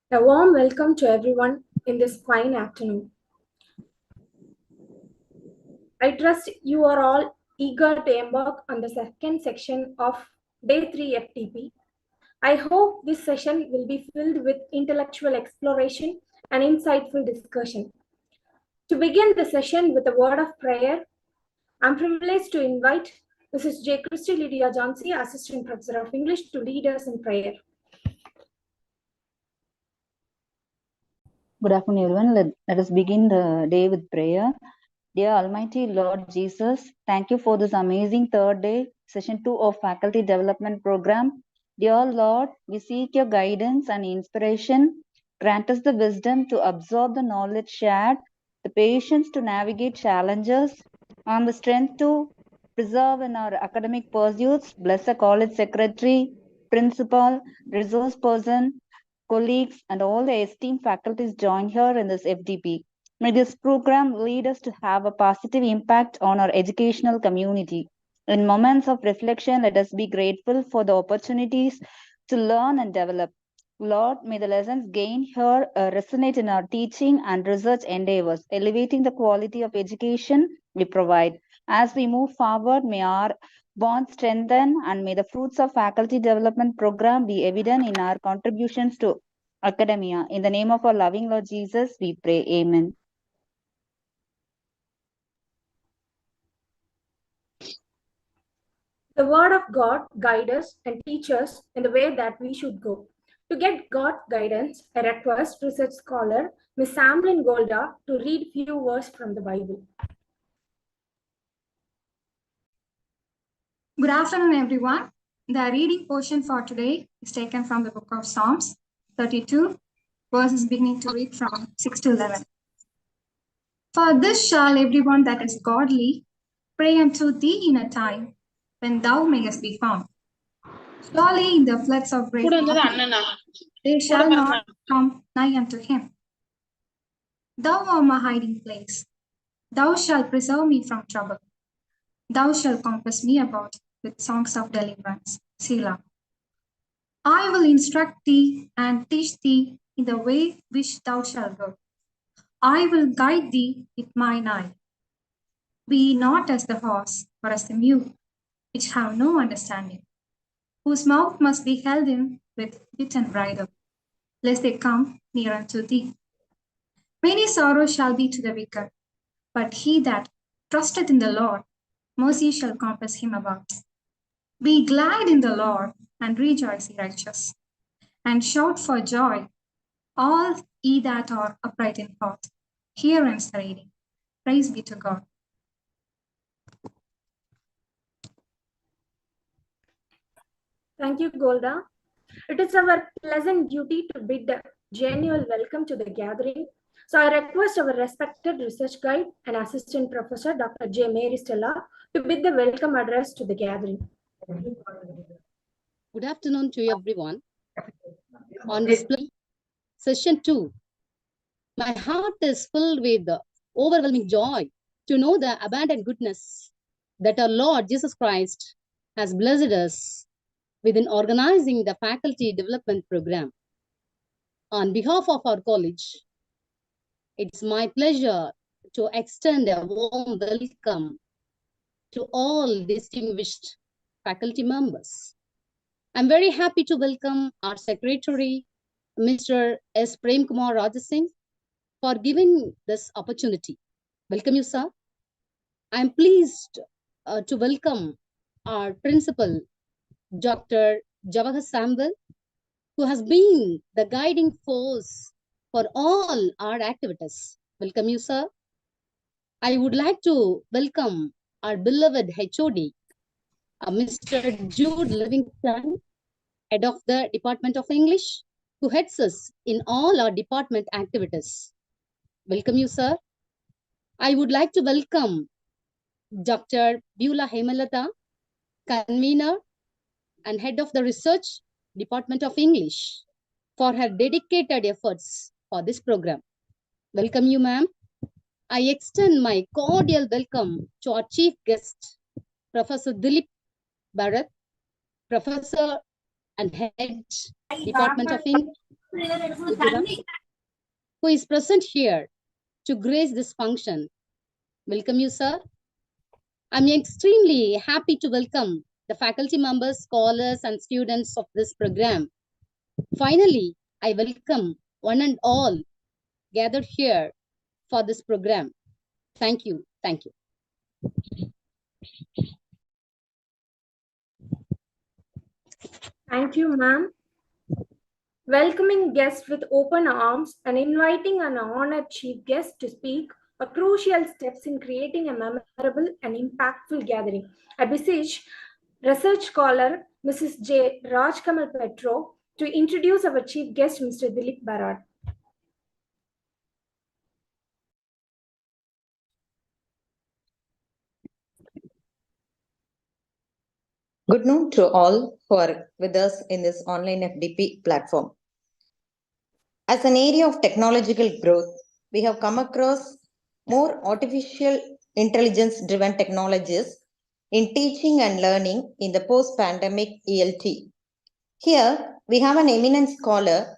A warm welcome to everyone in this fine afternoon. I trust you are all eager to embark on the second section of Day 3 FTP. I hope this session will be filled with intellectual exploration and insightful discussion. To begin the session with a word of prayer, I'm privileged to invite Mrs. J. Christy Lydia Johnsey, Assistant Professor of English, to lead us in prayer. Good afternoon, everyone. Let us begin the day with prayer. Dear Almighty Lord Jesus, thank you for this amazing third day, session 2 of Faculty Development Program. Dear Lord, we seek your guidance and inspiration. Grant us the wisdom to absorb the knowledge shared, the patience to navigate challenges, and the strength to preserve in our academic pursuits. Bless the college secretary, principal, resource person, colleagues, and all the esteemed faculties joined here in this FDP. May this program lead us to have a positive impact on our educational community. In moments of reflection, let us be grateful for the opportunities to learn and develop. Lord, may the lessons gained here resonate in our teaching and research endeavors, elevating the quality of education we provide. As we move forward, may our bonds strengthen and may the fruits of faculty development program be evident in our contributions to academia. In the name of our loving Lord Jesus, we pray. Amen. The Word of God guides us and teaches us in the way that we should go. To get God guidance, I request research scholar Ms. Samlin Golda to read few verses from the Bible. Good afternoon, everyone. The reading portion for today is taken from the book of Psalms 32, verses beginning to read from 6 to 11. For this shall everyone that is godly pray unto thee in a time when thou mayest be found. Surely in the floods of great waters, they shall not come nigh unto him. Thou art my hiding place. Thou shalt preserve me from trouble. Thou shalt compass me about with songs of deliverance. Selah. I will instruct thee and teach thee in the way which thou shalt go. I will guide thee with mine eye. Be not as the horse, or as the mule, which have no understanding, whose mouth must be held in with bit and bridle, lest they come near unto thee. Many sorrows shall be to the wicked, but he that trusteth in the Lord, mercy shall compass him about. Be glad in the Lord, and rejoice, ye righteous, and shout for joy, all ye that are upright in heart. Hear and the reading. Praise be to God. Thank you, Golda. It is our pleasant duty to bid a genuine welcome to the gathering. So I request our respected research guide and assistant professor, Dr. J. Mary Stella, to bid the welcome address to the gathering. Good afternoon to everyone. On display, session 2. My heart is filled with overwhelming joy to know the abundant goodness that our Lord Jesus Christ has blessed us within organizing the faculty development program. On behalf of our college, it's my pleasure to extend a warm welcome to all distinguished faculty members. I'm very happy to welcome our secretary, Mr. S. Prem Kumar Rajasingh, for giving this opportunity. Welcome you, sir. I'm pleased to welcome our principal, Dr. Jawahar Sambal, who has been the guiding force for all our activities. Welcome you, sir. I would like to welcome our beloved HOD, Mr. Jude Livingston, head of the Department of English, who heads us in all our department activities. Welcome you, sir. I would like to welcome Dr. Beulah Hemalata, convener and head of the Research Department of English, for her dedicated efforts for this program. Welcome you, ma'am. I extend my cordial welcome to our chief guest, Professor Dilip Barad, Professor and Head Department of English, who is present here to grace this function. Welcome you, sir. I'm extremely happy to welcome the faculty members, scholars, and students of this program. Finally, I welcome one and all gathered here for this program. Thank you. Thank you. Thank you, ma'am. Welcoming guests with open arms and inviting an honored chief guest to speak are crucial steps in creating a memorable and impactful gathering. I beseech research scholar Mrs. J. Rajkamal Petro to introduce our chief guest, Mr. Dilip Barad. Good noon to all who are with us in this online FDP platform. As an area of technological growth, we have come across more artificial intelligence-driven technologies in teaching and learning in the post-pandemic ELT. Here, we have an eminent scholar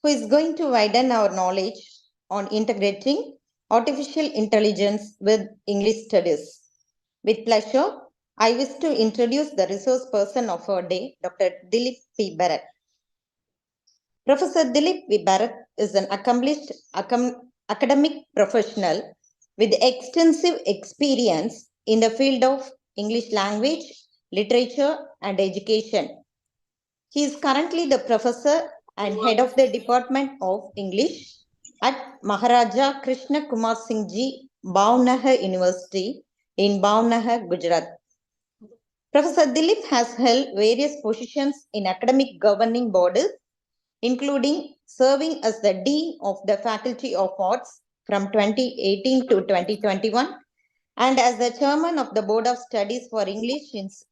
who is going to widen our knowledge on integrating artificial intelligence with English studies. With pleasure, I wish to introduce the resource person of our day, Dr. Dilip P. Barad. Professor Dilip P. Barad is an accomplished academic professional with extensive experience in the field of English language, literature, and education. He is currently the professor and head of the Department of English at Maharaja Krishna Kumar Singh Ji Bhavnagar University in Bhavnagar, Gujarat. Professor Dilip has held various positions in academic governing bodies, including serving as the Dean of the Faculty of Arts from 2018 to 2021 and as the Chairman of the Board of Studies for English since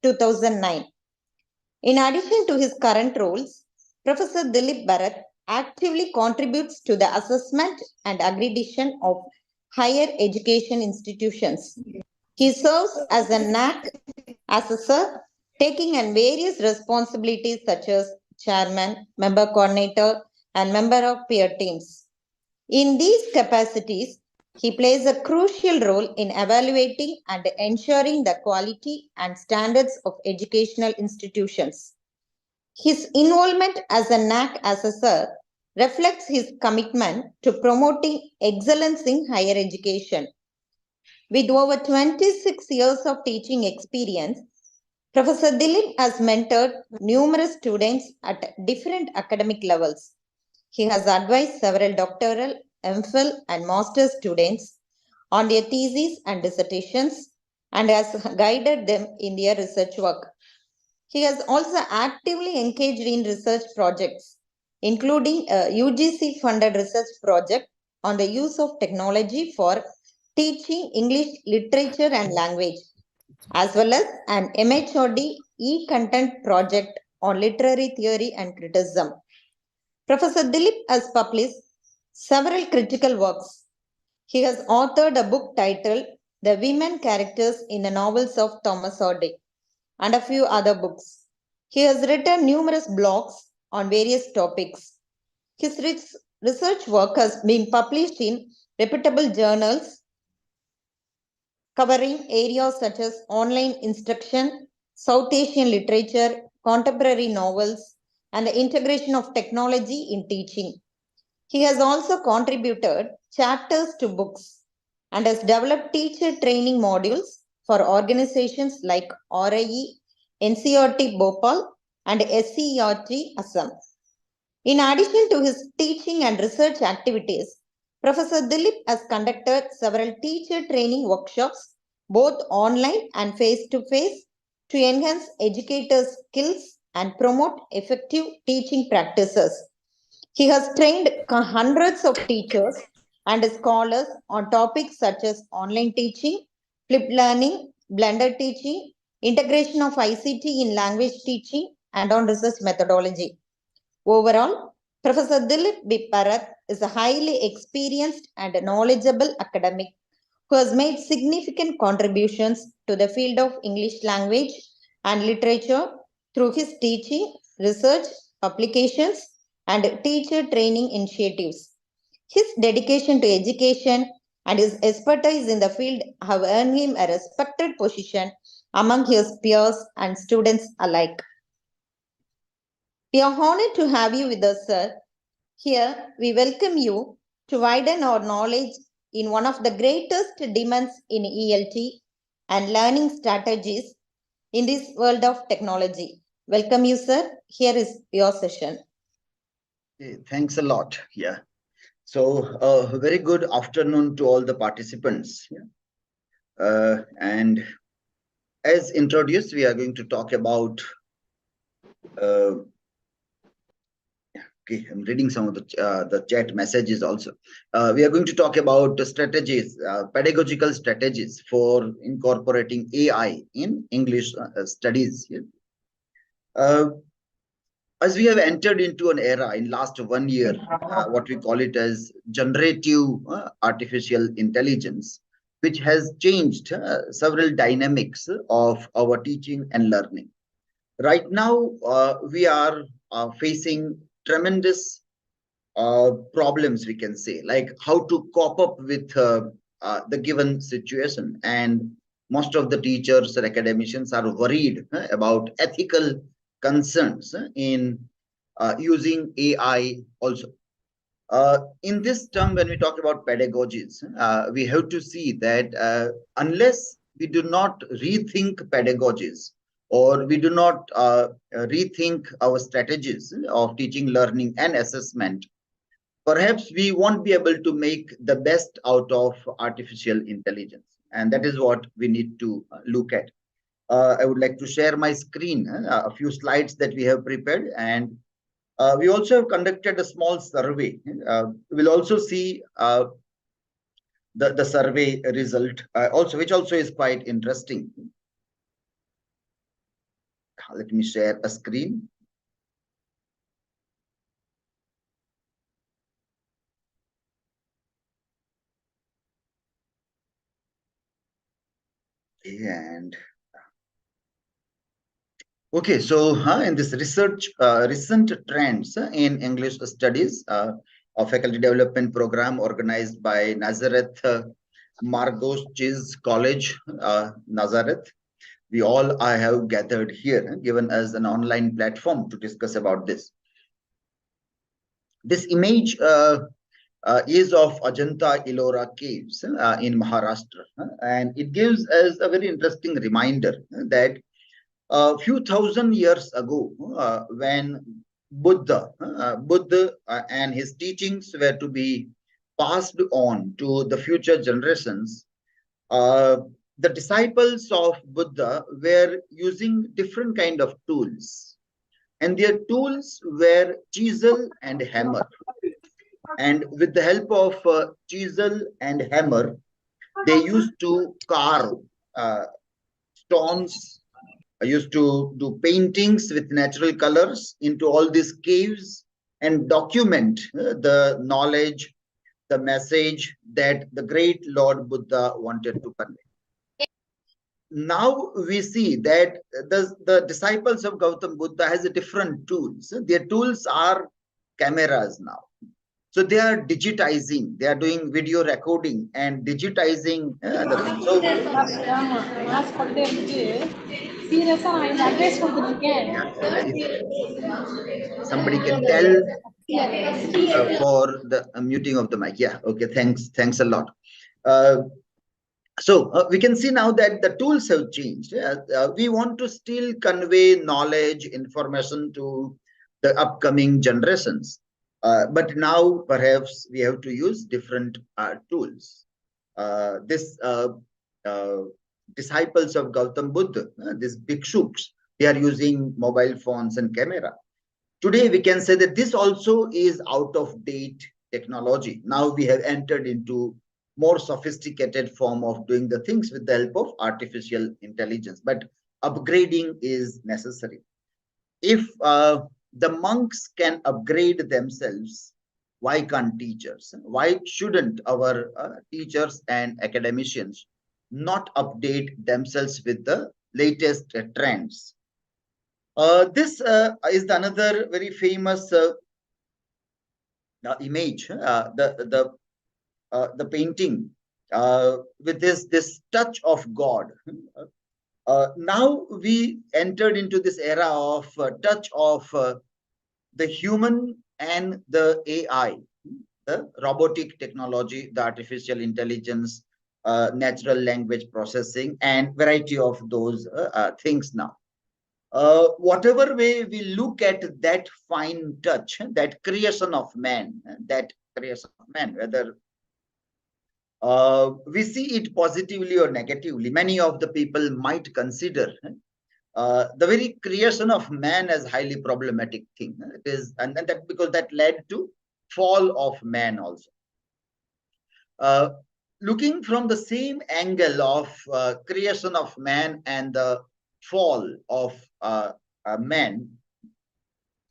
2009. In addition to his current roles, Professor Dilip Barad actively contributes to the assessment and accreditation of higher education institutions. He serves as a NAC assessor, taking on various responsibilities such as chairman, member coordinator, and member of peer teams. In these capacities, he plays a crucial role in evaluating and ensuring the quality and standards of educational institutions. His involvement as a NAC assessor reflects his commitment to promoting excellence in higher education. With over 26 years of teaching experience, Professor Dilip has mentored numerous students at different academic levels. He has advised several doctoral, MPhil, and master's students on their theses and dissertations and has guided them in their research work. He has also actively engaged in research projects, including a UGC-funded research project on the use of technology for teaching English literature and language, as well as an MHRD e-content project on literary theory and criticism. Professor Dilip has published several critical works. He has authored a book titled The Women Characters in the Novels of Thomas Hardy and a few other books. He has written numerous blogs on various topics. His research work has been published in reputable journals covering areas such as online instruction, South Asian literature, contemporary novels, and the integration of technology in teaching. He has also contributed chapters to books and has developed teacher training modules for organizations like RIE, NCERT Bhopal, and SCERT Assam. In addition to his teaching and research activities, Professor Dilip has conducted several teacher training workshops, both online and face-to-face, to enhance educators' skills and promote effective teaching practices. He has trained hundreds of teachers and scholars on topics such as online teaching, flipped learning, blended teaching, integration of ICT in language teaching, and on research methodology. Overall, Professor Dilip B. Barad is a highly experienced and knowledgeable academic who has made significant contributions to the field of English language and literature through his teaching, research, publications, and teacher training initiatives. His dedication to education and his expertise in the field have earned him a respected position among his peers and students alike. We are honored to have you with us, sir. Here, we welcome you to widen our knowledge in one of the greatest demands in ELT and learning strategies in this world of technology. Welcome you, sir. Here is your session. Thanks a lot. Yeah. So, very good afternoon to all the participants. And as introduced, we are going to talk about. Okay, I'm reading some of the chat messages also. We are going to talk about the strategies, pedagogical strategies for incorporating AI in English studies. As we have entered into an era in last 1 year, what we call it as generative artificial intelligence, which has changed several dynamics of our teaching and learning. Right now, we are facing tremendous problems, we can say, like how to cope up with the given situation. And most of the teachers or academicians are worried about ethical concerns in using AI also. In this term, when we talk about pedagogies, we have to see that unless we do not rethink pedagogies or we do not rethink our strategies of teaching, learning, and assessment, perhaps we won't be able to make the best out of artificial intelligence. And that is what we need to look at. I would like to share my screen, a few slides that we have prepared, and we also have conducted a small survey. We'll also see the survey result which also is quite interesting. Let me share a screen. And okay, so in this research, recent trends in English studies, a faculty development program organized by Nazareth College, Nazareth. We all have gathered here, given us an online platform to discuss about this. This image is of Ajanta Ellora caves in Maharashtra, and it gives us a very interesting reminder that a few thousand years ago, when Buddha and his teachings were to be passed on to the future generations, the disciples of Buddha were using different kind of tools, and their tools were chisel and hammer. And with the help of chisel and hammer, they used to carve stones. I used to do paintings with natural colors into all these caves and document the knowledge, the message that the great Lord Buddha wanted to convey. Now we see that the disciples of Gautam Buddha has a different tools. Their tools are cameras now. So they are digitizing, they are doing video recording and digitizing the thing. So if somebody can tell for the muting of the mic. Yeah, okay, thanks a lot. So we can see now that the tools have changed. We want to still convey knowledge, information to the upcoming generations. But now perhaps we have to use different tools. This disciples of Gautam Buddha, these bhikshuks, they are using mobile phones and camera. Today we can say that this also is out of date technology. Now we have entered into more sophisticated form of doing the things with the help of artificial intelligence, but upgrading is necessary. If the monks can upgrade themselves, why can't teachers? Why shouldn't our teachers and academicians not update themselves with the latest trends? This is another very famous image, the painting with this touch of God. Now we entered into this era of touch of the human and the AI, the robotic technology, the artificial intelligence, natural language processing, and variety of those things now. Whatever way we look at that fine touch, that creation of man, whether we see it positively or negatively, many of the people might consider the very creation of man as highly problematic thing. It is, and that because that led to fall of man also. Looking from the same angle of creation of man and the fall of man,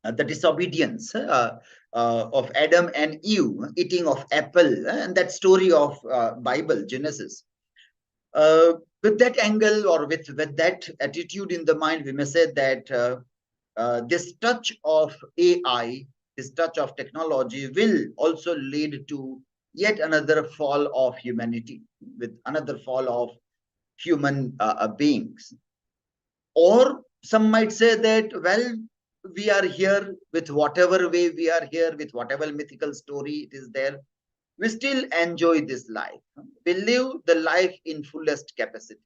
the disobedience of Adam and Eve eating of apple, and that story of Bible, Genesis. With that angle or with that attitude in the mind, we may say that this touch of AI, this touch of technology will also lead to yet another fall of humanity, with another fall of human beings. Or some might say that, well, we are here with whatever way we are here, with whatever mythical story it is there, we still enjoy this life. We live the life in fullest capacity.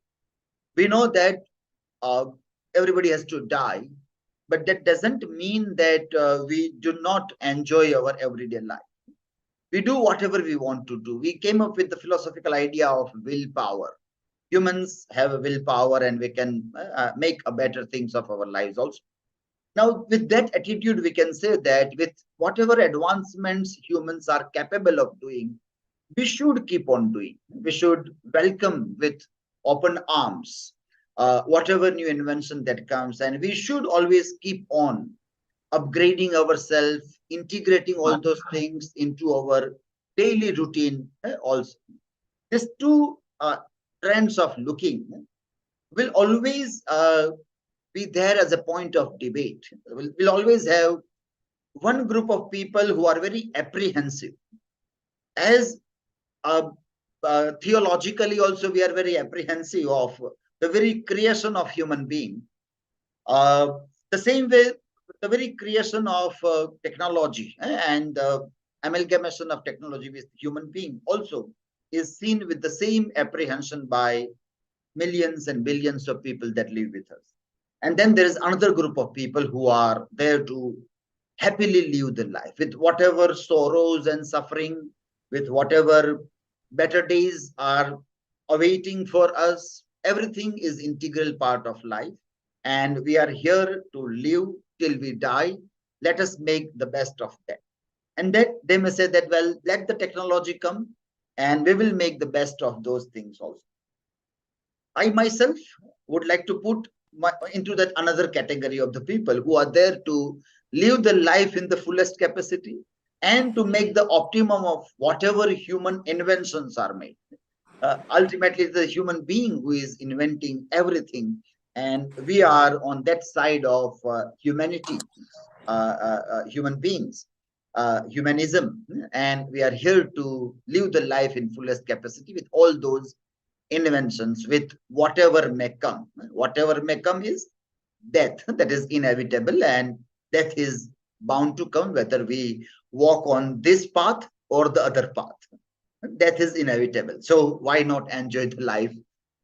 We know that everybody has to die, but that doesn't mean that we do not enjoy our everyday life. We do whatever we want to do. We came up with the philosophical idea of willpower. Humans have a willpower, and we can make a better things of our lives also. Now, with that attitude, we can say that with whatever advancements humans are capable of doing, we should keep on doing. We should welcome with open arms whatever new invention that comes, and we should always keep on upgrading ourselves, integrating all those things into our daily routine also. These two trends of looking will always be there as a point of debate. We'll always have one group of people who are very apprehensive. As theologically also, we are very apprehensive of the very creation of human being. The same way, the very creation of technology and amalgamation of technology with human being also is seen with the same apprehension by millions and billions of people that live with us. And then there is another group of people who are there to happily live the life with whatever sorrows and suffering, with whatever better days are awaiting for us. Everything is integral part of life, and we are here to live till we die. Let us make the best of that. And that they may say that, well, let the technology come and we will make the best of those things also. I myself would like to put into that another category of the people who are there to live the life in the fullest capacity and to make the optimum of whatever human inventions are made. Ultimately, the human being who is inventing everything, and we are on that side of humanity, human beings, humanism, and we are here to live the life in fullest capacity with all those inventions, with whatever may come. Whatever may come is death, that is inevitable, and death is bound to come whether we walk on this path or the other path. Death is inevitable, so why not enjoy the life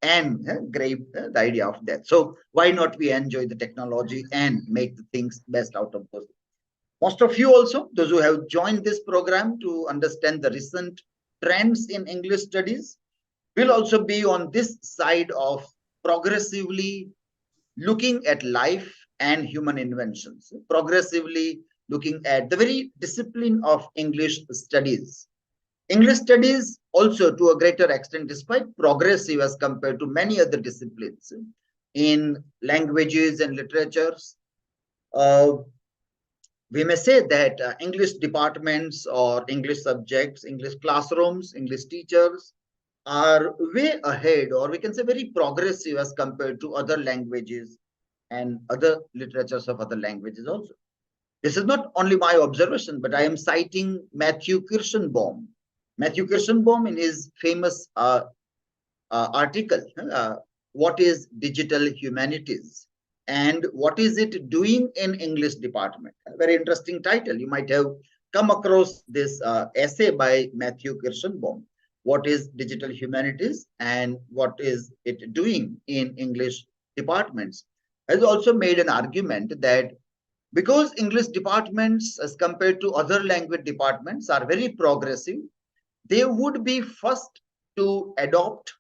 and grave the idea of death? So why not we enjoy the technology and make the things best out of those? Most of you also, those who have joined this program to understand the recent trends in English studies, will also be on this side of progressively looking at life and human inventions, progressively looking at the very discipline of English studies. English studies also, to a greater extent, is quite progressive as compared to many other disciplines in languages and literatures. We may say that English departments or English subjects, English classrooms, English teachers are way ahead, or we can say very progressive as compared to other languages and other literatures of other languages also. This is not only my observation, but I am citing Matthew Kirschenbaum. Matthew Kirschenbaum, in his famous article, What is Digital Humanities? And what is it doing in English department? A very interesting title. You might have come across this essay by Matthew Kirschenbaum. What is digital humanities and what is it doing in English departments? Has also made an argument that because English departments as compared to other language departments are very progressive, they would be first to adapt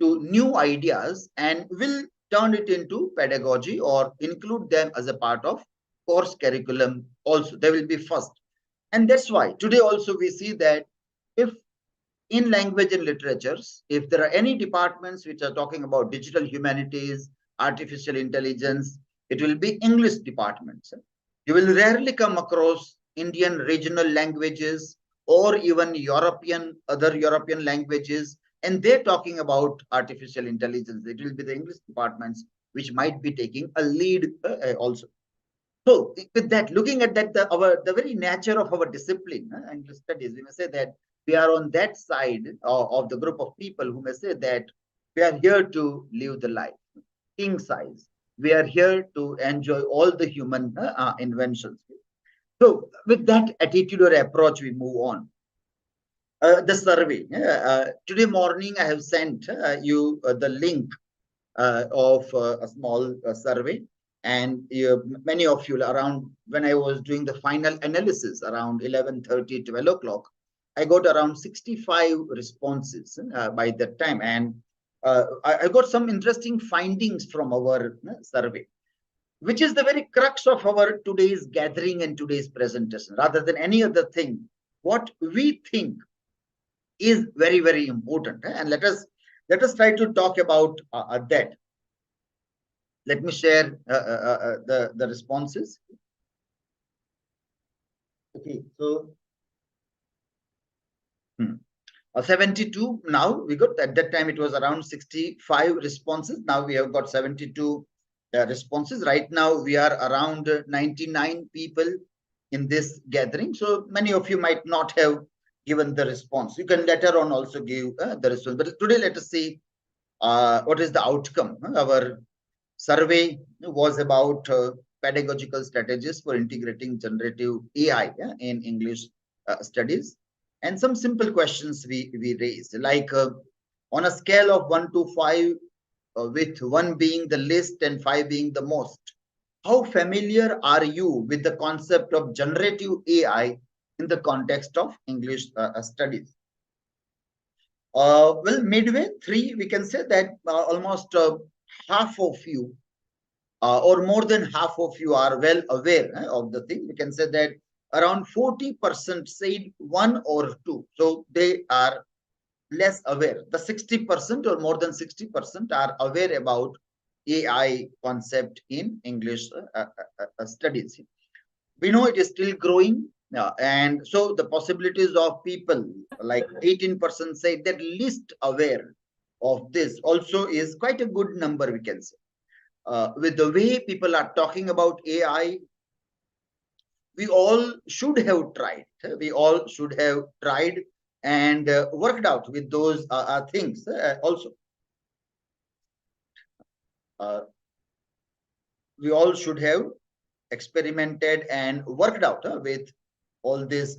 to new ideas and will turn it into pedagogy or include them as a part of course curriculum also. They will be first. And that's why today also we see that if in language and literatures, if there are any departments which are talking about digital humanities, artificial intelligence, it will be English departments. You will rarely come across Indian regional languages or even other European languages, and they're talking about artificial intelligence. It will be the English departments which might be taking a lead also. So with that, looking at that, the very nature of our discipline, English studies, we may say that we are on that side of the group of people who may say that we are here to live the life, king size. We are here to enjoy all the human inventions. So with that attitude or approach, we move on. The survey. Today morning, I have sent you the link of a small survey. And many of you around, when I was doing the final analysis around 11:30, 12 o'clock, I got around 65 responses by that time. And I got some interesting findings from our survey, which is the very crux of our today's gathering and today's presentation. Rather than any other thing, what we think is very, very important. And let us try to talk about that. Let me share the responses. Okay, so 72 now we got. At that time it was around 65 responses. Now we have got 72 responses. Right now we are around 99 people in this gathering. So many of you might not have given the response. You can later on also give the response. But today let us see what is the outcome. Our survey was about pedagogical strategies for integrating generative AI in English studies. And some simple questions we raised, like on a scale of 1 to 5, with 1 being the least and 5 being the most, how familiar are you with the concept of generative AI in the context of English studies? Well, midway 3, we can say that almost half of you or more than half of you are well aware of the thing. We can say that around 40% said 1 or 2. So they are less aware. The 60% or more than 60% are aware about AI concept in English studies. We know it is still growing. And so the possibilities of people, like 18% say that least aware of this also is quite a good number, we can say. With the way people are talking about AI, we all should have tried. We all should have tried and worked out with those things also. We all should have experimented and worked out with all these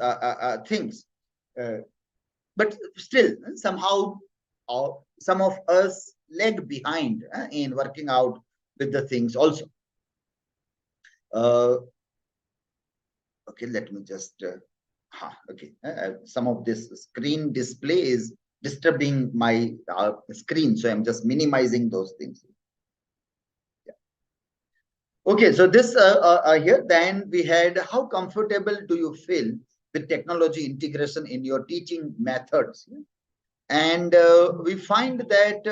things. But still, somehow, some of us lag behind in working out with the things also. Okay, let me just, okay. Some of this screen display is disturbing my screen, so I'm just minimizing those things. Yeah. Okay, so this here, then we had, how comfortable do you feel with technology integration in your teaching methods? And we find that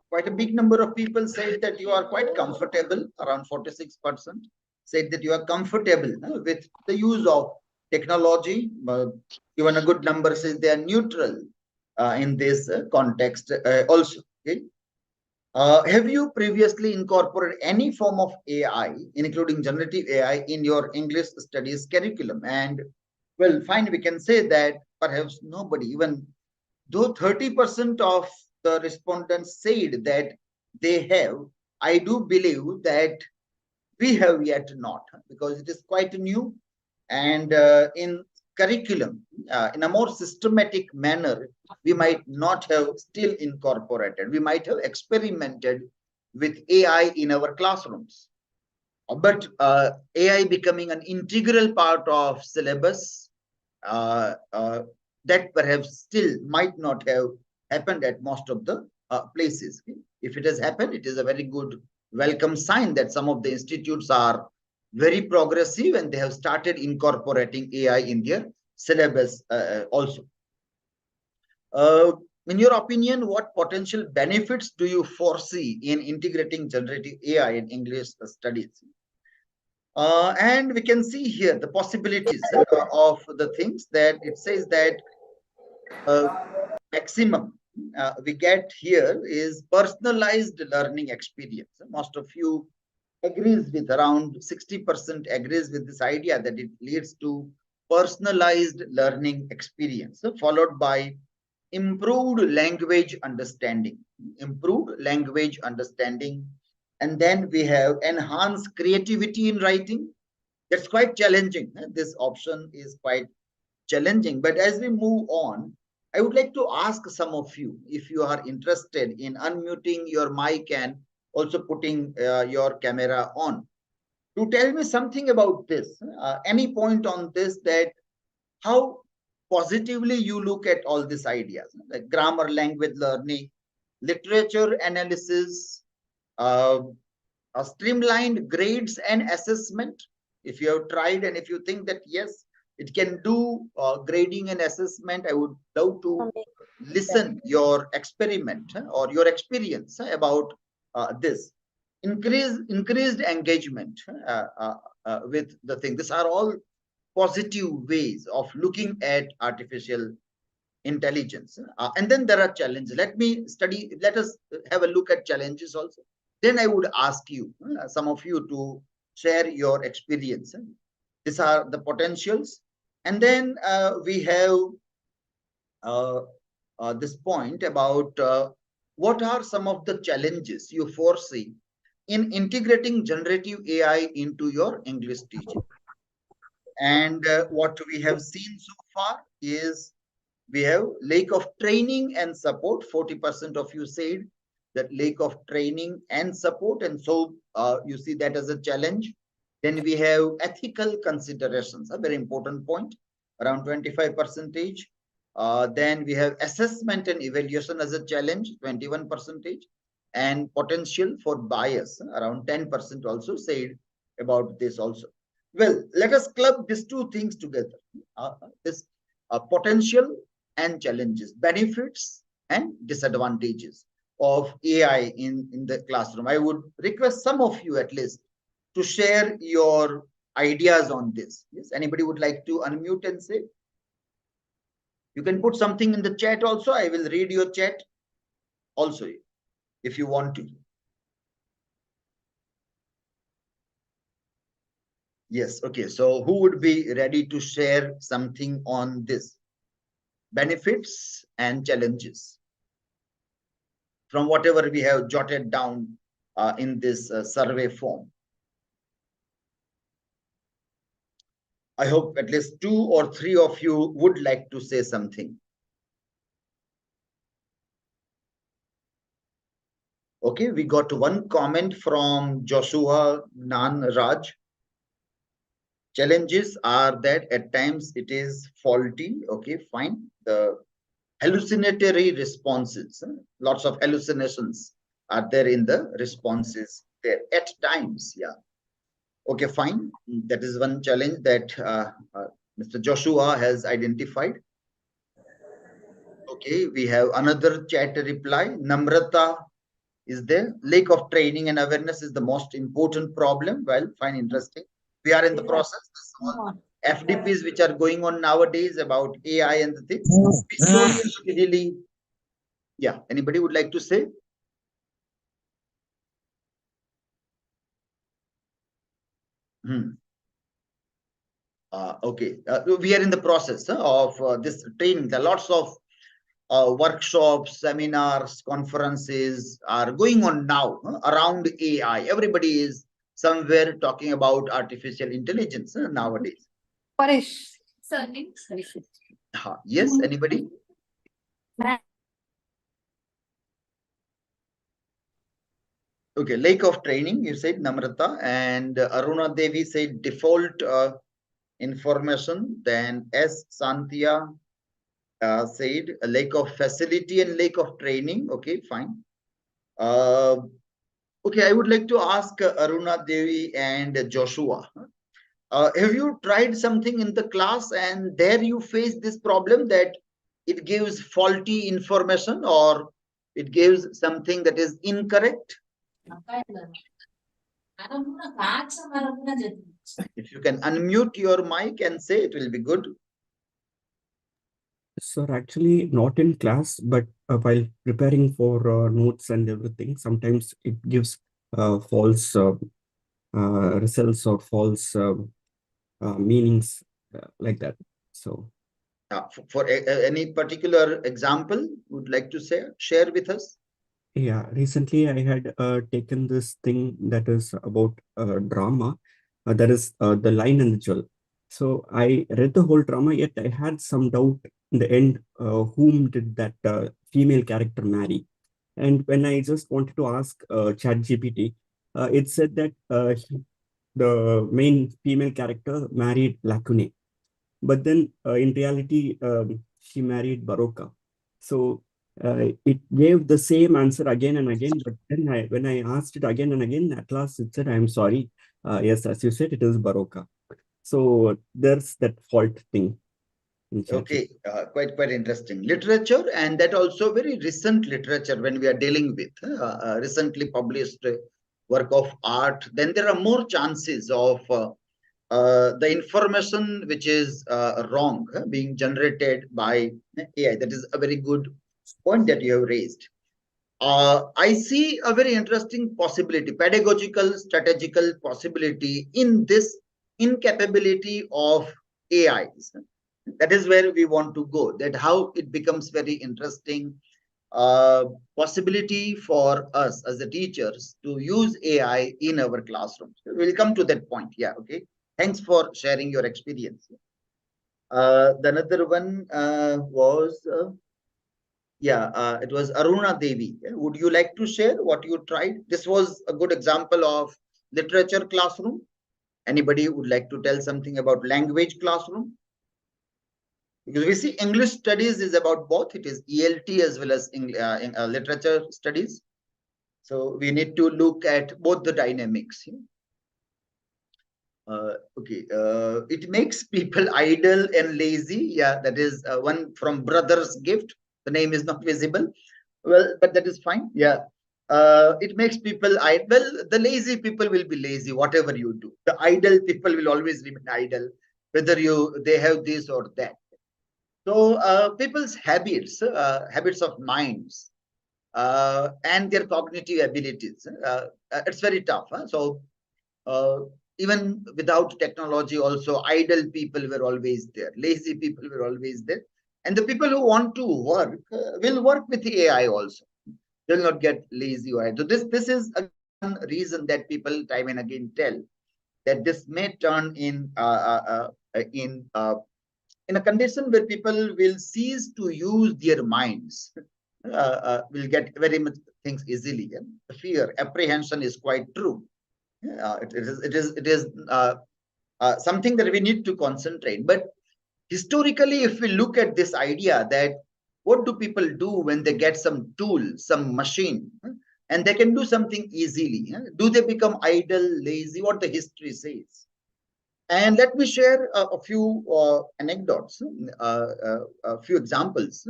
quite a big number of people said that you are quite comfortable, around 46% said that you are comfortable with the use of technology. Even a good number says they are neutral in this context also. Okay? Have you previously incorporated any form of AI, including generative AI, in your English studies curriculum? And well, fine, we can say that perhaps nobody, even though 30% of the respondents said that they have, I do believe that we have yet not, because it is quite new. And in curriculum, in a more systematic manner, we might not have still incorporated. We might have experimented with AI in our classrooms. But AI becoming an integral part of syllabus, that perhaps still might not have happened at most of the places. If it has happened, it is a very good welcome sign that some of the institutes are very progressive and they have started incorporating AI in their syllabus also. In your opinion, what potential benefits do you foresee in integrating generative AI in English studies? And we can see here the possibilities of the things that it says that maximum we get here is personalized learning experience. Most of you agrees with, around 60% agrees with this idea that it leads to personalized learning experience, followed by improved language understanding, and then we have enhanced creativity in writing. That's quite challenging. This option is quite challenging. But as we move on, I would like to ask some of you, if you are interested in unmuting your mic and also putting your camera on, to tell me something about this. Any point on this, that how positively you look at all these ideas, like grammar, language learning, literature analysis, streamlined grades and assessment. If you have tried and if you think that yes, it can do grading and assessment, I would love to listen your experiment or your experience about this. Increased engagement with the thing. These are all positive ways of looking at artificial intelligence. And then there are challenges. Let us have a look at challenges also. Then I would ask you, some of you, to share your experience. These are the potentials. And then we have this point about what are some of the challenges you foresee in integrating generative AI into your English teaching. And what we have seen so far is we have lack of training and support. 40% of you said that lack of training and support, and so you see that as a challenge. Then we have ethical considerations, a very important point, around 25%. Then we have assessment and evaluation as a challenge, 21%, and potential for bias, around 10% also said about this also. Well, let us club these two things together. This potential and challenges, benefits and disadvantages of AI in the classroom. I would request some of you at least to share your ideas on this. Yes, anybody would like to unmute and say? You can put something in the chat also. I will read your chat also if you want to. Yes, okay. So who would be ready to share something on this? Benefits and challenges from whatever we have jotted down in this survey form. I hope at least 2 or 3 of you would like to say something. Okay, we got one comment from Joshua Nan Raj. Challenges are that at times it is faulty. Okay, fine. The hallucinatory responses, lots of hallucinations are there in the responses there at times. Yeah. Okay, fine. That is one challenge that Mr. Joshua has identified. Okay, we have another chat reply. Namrata is there. Lack of training and awareness is the most important problem. Well, fine, interesting. We are in the process. FDPs which are going on nowadays about AI and the things. We slowly, steadily. Yeah, anybody would like to say? Okay, we are in the process of this training. There are lots of workshops, seminars, conferences are going on now around AI. Everybody is somewhere talking about artificial intelligence nowadays. Paresh. Yes, anybody? Okay, lack of training, you said, Namrata, and Aruna Devi said default information. Then S. Santia said a lack of facility and lack of training. Okay, fine. Okay, I would like to ask Aruna Devi and Joshua. Have you tried something in the class and there you face this problem that it gives faulty information or it gives something that is incorrect? If you can unmute your mic and say, it will be good. Sir, actually not in class, but while preparing for notes and everything, sometimes it gives false results or false meanings like that. So, for any particular example, would like to share with us? yeah, recently I had taken this thing that is about drama, that is the Lion and the Jewel. So I read the whole drama, yet I had some doubt in the end, whom did that female character marry? And when I just wanted to ask ChatGPT, it said that the main female character married Lacune. But then in reality, she married Baroka. So it gave the same answer again and again. But then when I asked it again and again, at last it said, I'm sorry. Yes, as you said, it is Baroka. So there's that fault thing. Okay, quite interesting. Literature, and that also very recent literature when we are dealing with recently published work of art, then there are more chances of the information which is wrong being generated by AI. That is a very good point that you have raised. I see a very interesting possibility, pedagogical, strategical possibility in this incapability of AIs. That is where we want to go, that how it becomes very interesting possibility for us as the teachers to use AI in our classrooms. We'll come to that point. Yeah, okay. Thanks for sharing your experience. The another one was, it was Aruna Devi. Would you like to share what you tried? This was a good example of literature classroom. Anybody would like to tell something about language classroom? Because we see English studies is about both. It is ELT as well as literature studies. So we need to look at both the dynamics. It makes people idle and lazy. Yeah, that is one from Brother's Gift. The name is not visible. Well, but that is fine. Yeah. It makes people idle. Well, the lazy people will be lazy, whatever you do. The idle people will always remain idle, whether they have this or that. So people's habits of minds, and their cognitive abilities, it's very tough. So even without technology also, idle people were always there, lazy people were always there, and the people who want to work will work with the AI also. They will not get lazy or so. This is a reason that people time and again tell that this may turn in a condition where people will cease to use their minds, will get very much things easily. Yeah? The fear, apprehension is quite true. It is something that we need to concentrate. But historically, if we look at this idea that what do people do when they get some tool, some machine, and they can do something easily? Do they become idle, lazy? What the history says. And let me share a few anecdotes, a few examples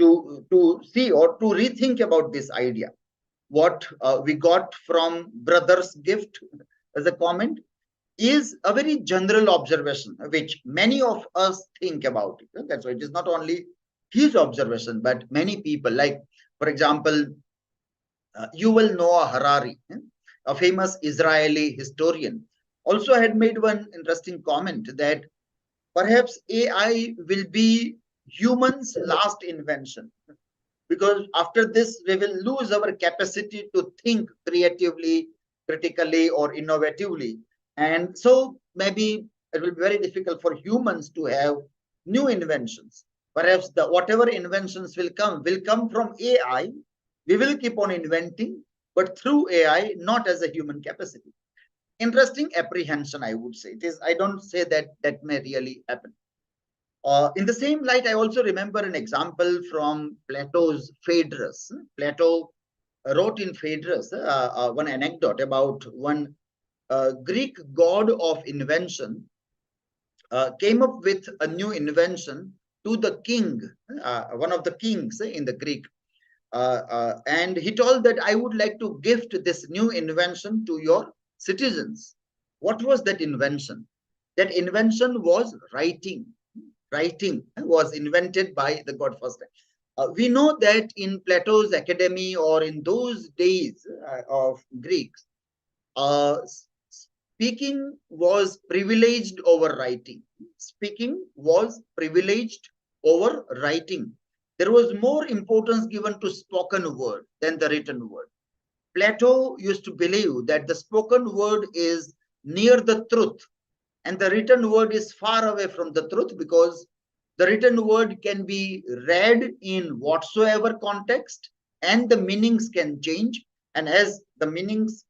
to see or to rethink about this idea. What we got from Brother's Gift as a comment is a very general observation, which many of us think about it. That's why it is not only his observation, but many people, like, for example, Yuval Noah Harari, a famous Israeli historian, also had made one interesting comment that perhaps AI will be humans' last invention, because after this we will lose our capacity to think creatively, critically, or innovatively. And so maybe it will be very difficult for humans to have new inventions. Perhaps the whatever inventions will come from AI. We will keep on inventing, but through AI, not as a human capacity. Interesting apprehension, I would say. It is, I don't say that that may really happen. In the same light, I also remember an example from Plato's Phaedrus. Plato wrote in Phaedrus one anecdote about one Greek god of invention came up with a new invention to the king, one of the kings in the Greek. And he told that I would like to gift this new invention to your citizens. What was that invention? That invention was writing. Writing was invented by the god first. We know that in Plato's academy, or in those days of Greeks, speaking was privileged over writing. Speaking was privileged over writing. There was more importance given to spoken word than the written word. Plato used to believe that the spoken word is near the truth and the written word is far away from the truth, because the written word can be read in whatsoever context and the meanings can change. And as the meanings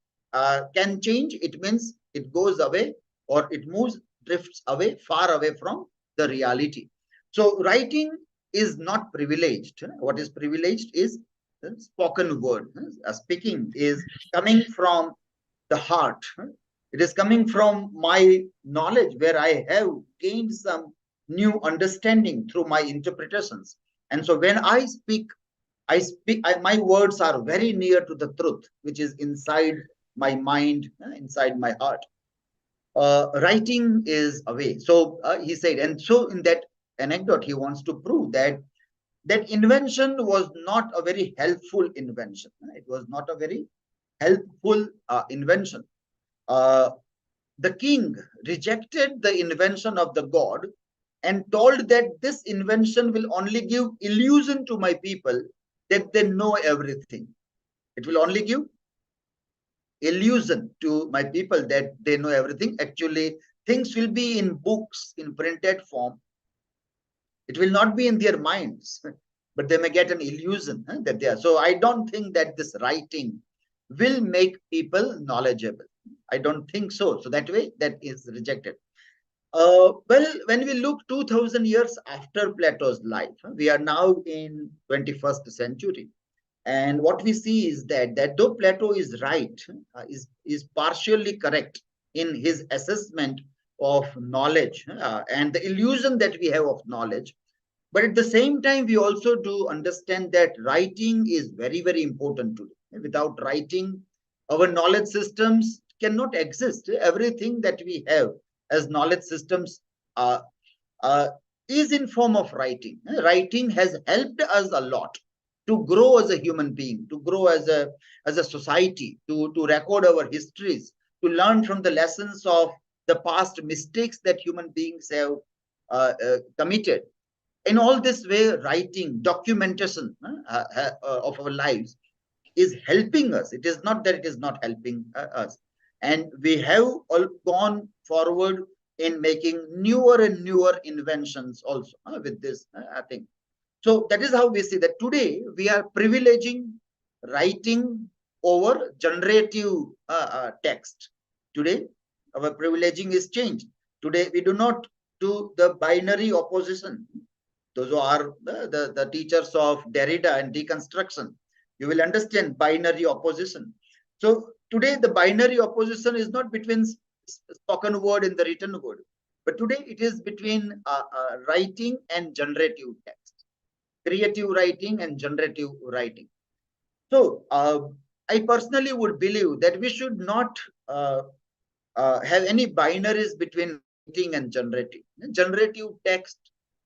can change, it means it goes away, or it moves, drifts away, far away from the reality. So writing is not privileged. What is privileged is the spoken word. Speaking is coming from the heart. It is coming from my knowledge, where I have gained some new understanding through my interpretations. And so when I speak, my words are very near to the truth, which is inside my mind, inside my heart. Writing is away. So he said, and so in that anecdote, he wants to prove that that invention was not a very helpful invention. It was not a very helpful invention. The king rejected the invention of the god and told that this invention will only give illusion to my people that they know everything. It will only give illusion to my people that they know everything. Actually, things will be in books, in printed form. It will not be in their minds, but they may get an illusion that they are. So I don't think that this writing will make people knowledgeable. I don't think so. So that way, that is rejected. Well, when we look 2000 years after Plato's life, we are now in 21st century. And what we see is that though Plato is right, is partially correct in his assessment of knowledge and the illusion that we have of knowledge, but at the same time, we also do understand that writing is very, very important today. Without writing, our knowledge systems cannot exist. Everything that we have as knowledge systems is in form of writing. Writing has helped us a lot to grow as a human being, to grow as a society, to record our histories, to learn from the lessons of the past mistakes that human beings have committed. In all this way, writing, documentation of our lives is helping us. It is not that it is not helping us. And we have all gone forward in making newer and newer inventions also with this thing. So that is how we see that today we are privileging writing over generative text. Today, our privileging is changed. Today, we do not do the binary opposition. Those who are the teachers of Derrida and deconstruction, you will understand binary opposition. So today the binary opposition is not between spoken word and the written word, but today it is between writing and generative text, creative writing and generative writing. So I personally would believe that we should not have any binaries between writing and generative. Generative text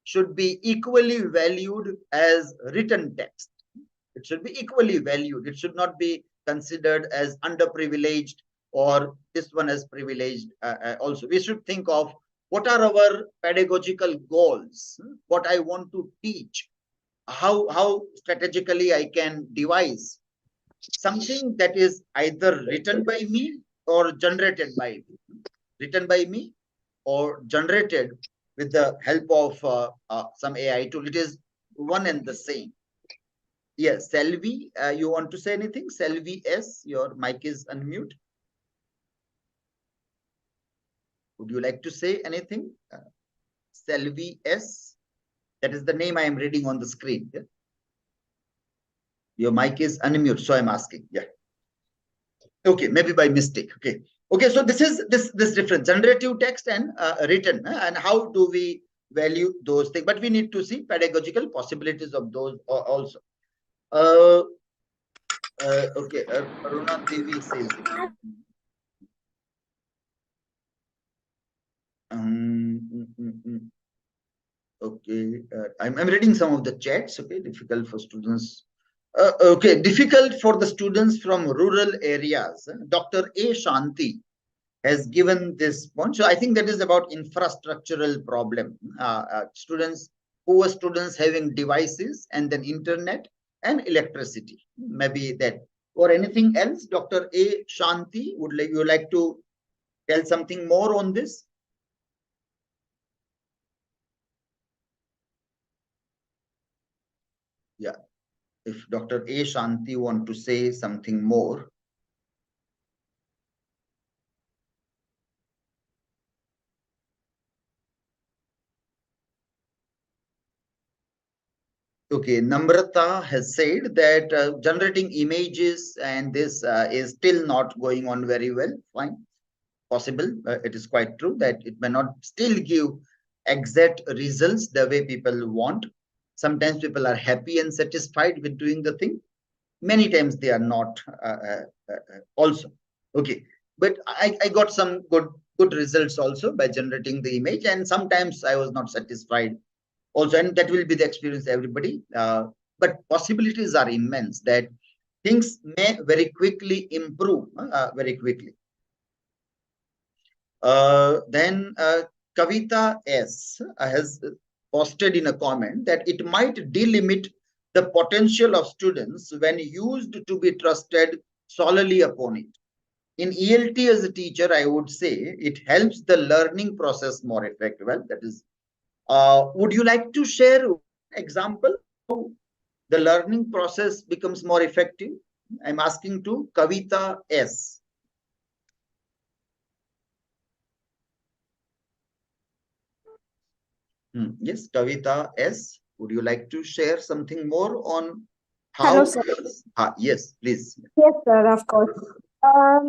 should be equally valued as written text. It should be equally valued. It should not be considered as underprivileged or this one is privileged also. We should think of what are our pedagogical goals, what I want to teach, how strategically I can devise something that is either written by me or generated by me. Written by me or generated with the help of some AI tool. It is one and the same. Yes, Selvi, you want to say anything? Selvi S, your mic is unmute. Would you like to say anything? Selvi S, that is the name I am reading on the screen. Yeah? Your mic is unmute, so I'm asking. Yeah. Okay, maybe by mistake. Okay. Okay, so this is this difference, generative text and written, and how do we value those things? But we need to see pedagogical possibilities of those also. Okay, Aruna Devi says. Okay, I'm reading some of the chats. Okay, difficult for students. Okay, difficult for the students from rural areas. Dr. A. Shanti has given this point. So I think that is about infrastructural problem. Students, poor students having devices and then internet and electricity. Maybe that or anything else. Dr. A. Shanti, would you like to tell something more on this? Yeah, if Dr. A. Shanti want to say something more. Okay, Namrata has said that generating images and this is still not going on very well. Fine, possible. It is quite true that it may not still give exact results the way people want. Sometimes people are happy and satisfied with doing the thing. Many times they are not also. Okay, but I got some good results also by generating the image, and sometimes I was not satisfied also, and that will be the experience everybody. But possibilities are immense that things may very quickly improve very quickly. Then Kavita S has posted in a comment that it might delimit the potential of students when used to be trusted solely upon it. In ELT as a teacher, I would say it helps the learning process more effective. Well, that is, would you like to share an example how the learning process becomes more effective? I'm asking to Kavita S. Yes, Kavita S. Would you like to share something more on how? Hello, sir. Yes, please. Yes, sir, of course.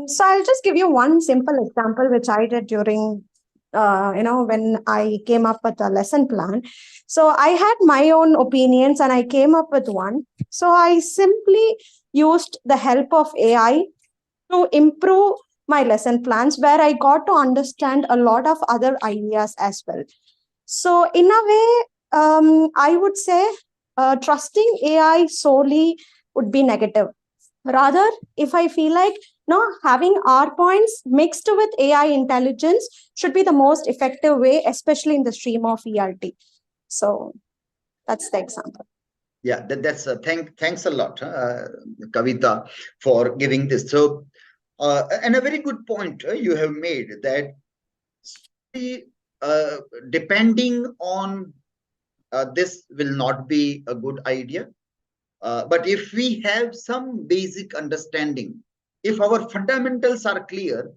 So I'll just give you one simple example which I did during, when I came up with a lesson plan. So I had my own opinions and I came up with one. So I simply used the help of AI to improve my lesson plans, where I got to understand a lot of other ideas as well. So in a way, I would say trusting AI solely would be negative. Rather, if I feel like having our points mixed with AI intelligence should be the most effective way, especially in the stream of ERT. So that's the example. Yeah, that's thanks a lot, Kavita, for giving this. So, and a very good point you have made that depending on this will not be a good idea. But if we have some basic understanding, if our fundamentals are clear,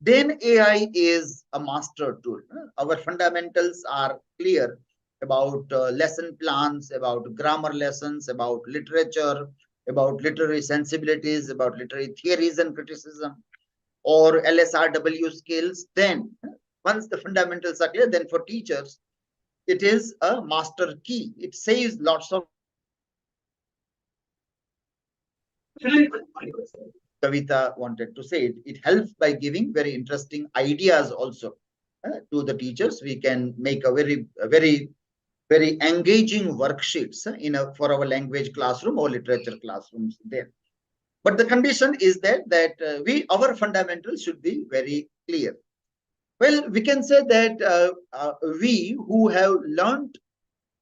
then AI is a master tool. Our fundamentals are clear about lesson plans, about grammar lessons, about literature, about literary sensibilities, about literary theories and criticism, or LSRW skills. Then, once the fundamentals are clear, then for teachers, it is a master key. It saves lots of Kavita wanted to say it helps by giving very interesting ideas also to the teachers. We can make a very engaging worksheets for our language classroom or literature classrooms there. But the condition is that our fundamentals should be very clear. Well, we can say that we who have learned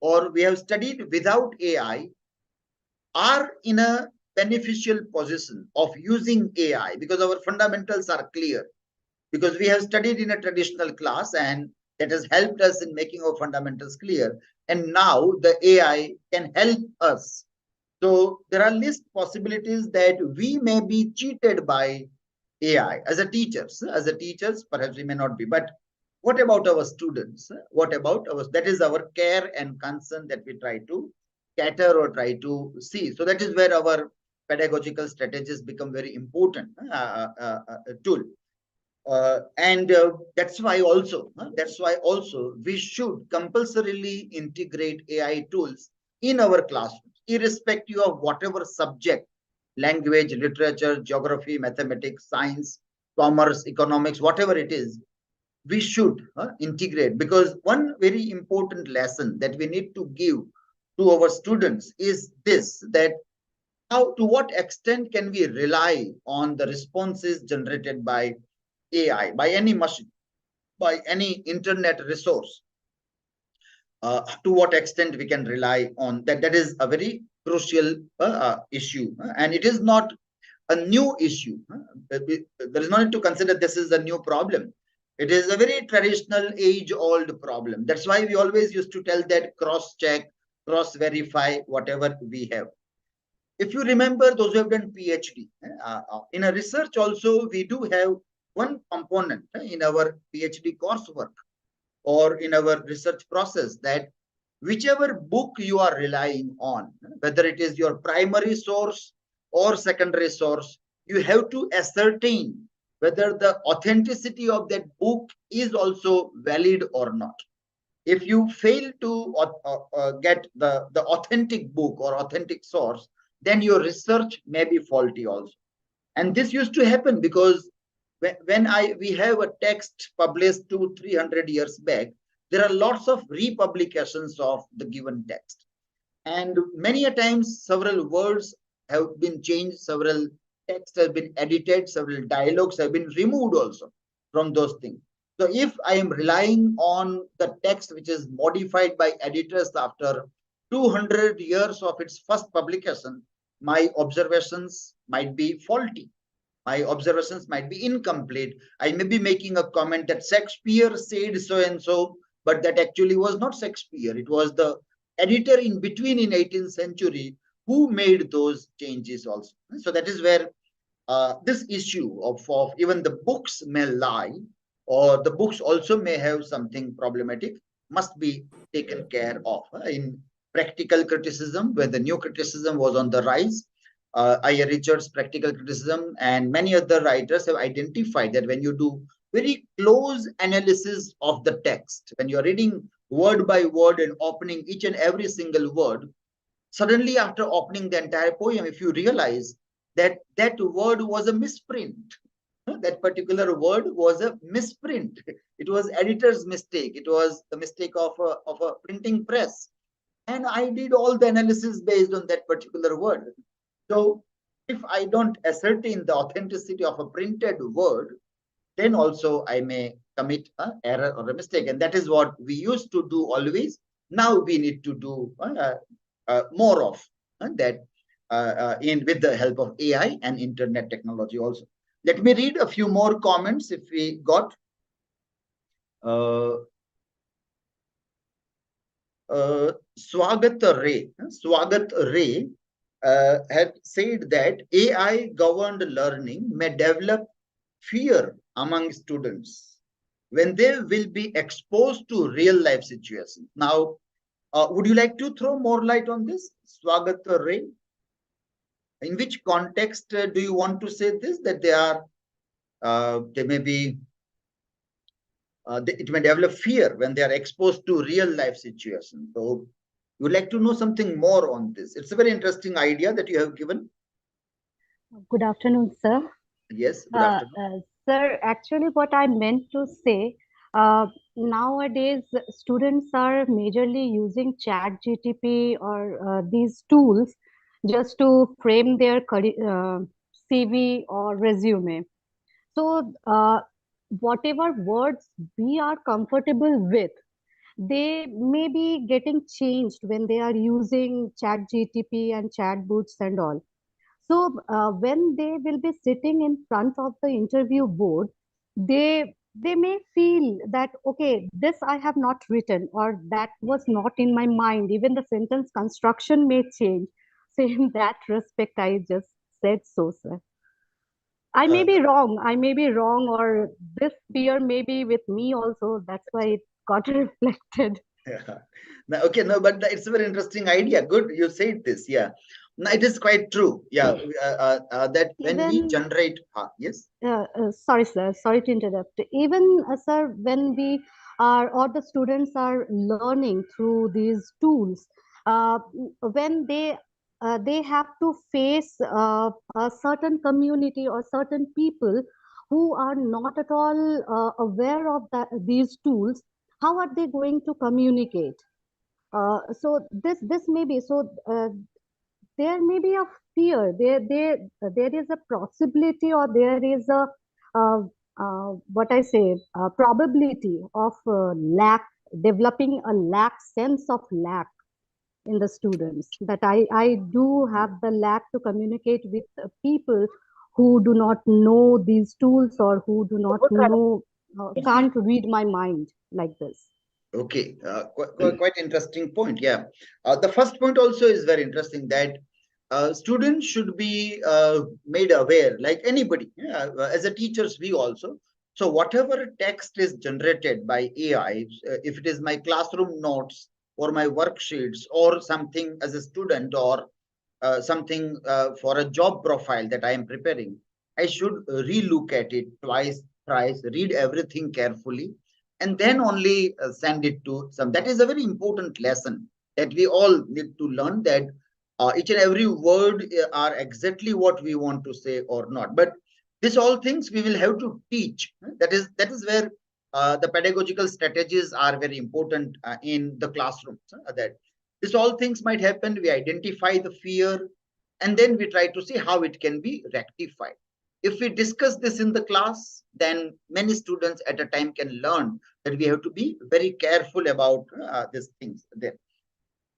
or we have studied without AI are in a beneficial position of using AI because our fundamentals are clear, because we have studied in a traditional class and that has helped us in making our fundamentals clear. And now the AI can help us. So there are least possibilities that we may be cheated by AI as a teachers. As a teachers, perhaps we may not be, but what about our students? What about our, that is our care and concern that we try to cater or try to see. So that is where our pedagogical strategies become very important tool. And that's why also we should compulsorily integrate AI tools in our classrooms, irrespective of whatever subject, language, literature, geography, mathematics, science, commerce, economics, whatever it is, we should integrate. Because one very important lesson that we need to give to our students is this, that how, to what extent can we rely on the responses generated by AI, by any machine, by any internet resource, to what extent we can rely on that. That is a very crucial issue, and it is not a new issue. There is no need to consider this is a new problem. It is a very traditional, age-old problem. That's why we always used to tell that cross-check, cross-verify whatever we have. If you remember, those who have done PhD, in a research also, we do have one component in our PhD coursework or in our research process, that whichever book you are relying on, whether it is your primary source or secondary source, you have to ascertain whether the authenticity of that book is also valid or not. If you fail to get the authentic book or authentic source, then your research may be faulty also. And this used to happen because when we have a text published 200-300 years back, there are lots of republications of the given text. And many a times, several words have been changed, several texts have been edited, several dialogues have been removed also from those things. So if I am relying on the text which is modified by editors after 200 years of its first publication, my observations might be faulty. My observations might be incomplete. I may be making a comment that Shakespeare said so and so, but that actually was not Shakespeare. It was the editor in between in 18th century who made those changes also. So that is where this issue of even the books may lie, or the books also may have something problematic, must be taken care of. In practical criticism, when the new criticism was on the rise, I.A. Richards' practical criticism and many other writers have identified that when you do very close analysis of the text, when you're reading word by word and opening each and every single word, suddenly after opening the entire poem, if you realize that that word was a misprint, that particular word was a misprint. It was editor's mistake. It was the mistake of a printing press. And I did all the analysis based on that particular word. So if I don't ascertain the authenticity of a printed word, then also I may commit an error or a mistake. And that is what we used to do always. Now we need to do more of that with the help of AI and internet technology also. Let me read a few more comments if we got. Swagat Ray had said that AI governed learning may develop fear among students when they will be exposed to real life situations. Now, would you like to throw more light on this, Swagat Ray? In which context do you want to say this, that they may be, it may develop fear when they are exposed to real life situations? So you would like to know something more on this. It's a very interesting idea that you have given. Good afternoon, sir. Yes, good afternoon. Sir, actually what I meant to say, nowadays students are majorly using ChatGPT or these tools just to frame their CV or resume. So whatever words we are comfortable with, they may be getting changed when they are using ChatGPT and chatbots and all. So when they will be sitting in front of the interview board, they may feel that, okay, this I have not written, or that was not in my mind. Even the sentence construction may change. So in that respect, I just said so, sir. I may be wrong. I may be wrong, or this fear may be with me also. That's why it got reflected. Yeah. Okay, no, but it's a very interesting idea. Good, you said this. Yeah, no, it is quite true. Yeah, that when we generate, yes. Sorry, sir. Sorry to interrupt. Even, sir, when we are or the students are learning through these tools, when they have to face a certain community or certain people who are not at all aware of these tools, how are they going to communicate? So this may be so. There may be a fear. There is a possibility, or there is a what I say, probability of lack, developing a lack, sense of lack in the students, that I do have the lack to communicate with people who do not know these tools, or who do not know, can't read my mind like this. Okay, quite interesting point. Yeah, the first point also is very interesting, that students should be made aware, like anybody. Yeah, as a teachers, we also. So whatever text is generated by AI, if it is my classroom notes or my worksheets or something as a student, or something for a job profile that I am preparing, I should relook at it twice, thrice, read everything carefully, and then only send it to some. That is a very important lesson that we all need to learn, that each and every word are exactly what we want to say or not. But this all things we will have to teach. That is where the pedagogical strategies are very important in the classrooms. That this all things might happen. We identify the fear, and then we try to see how it can be rectified. If we discuss this in the class, then many students at a time can learn that we have to be very careful about these things there.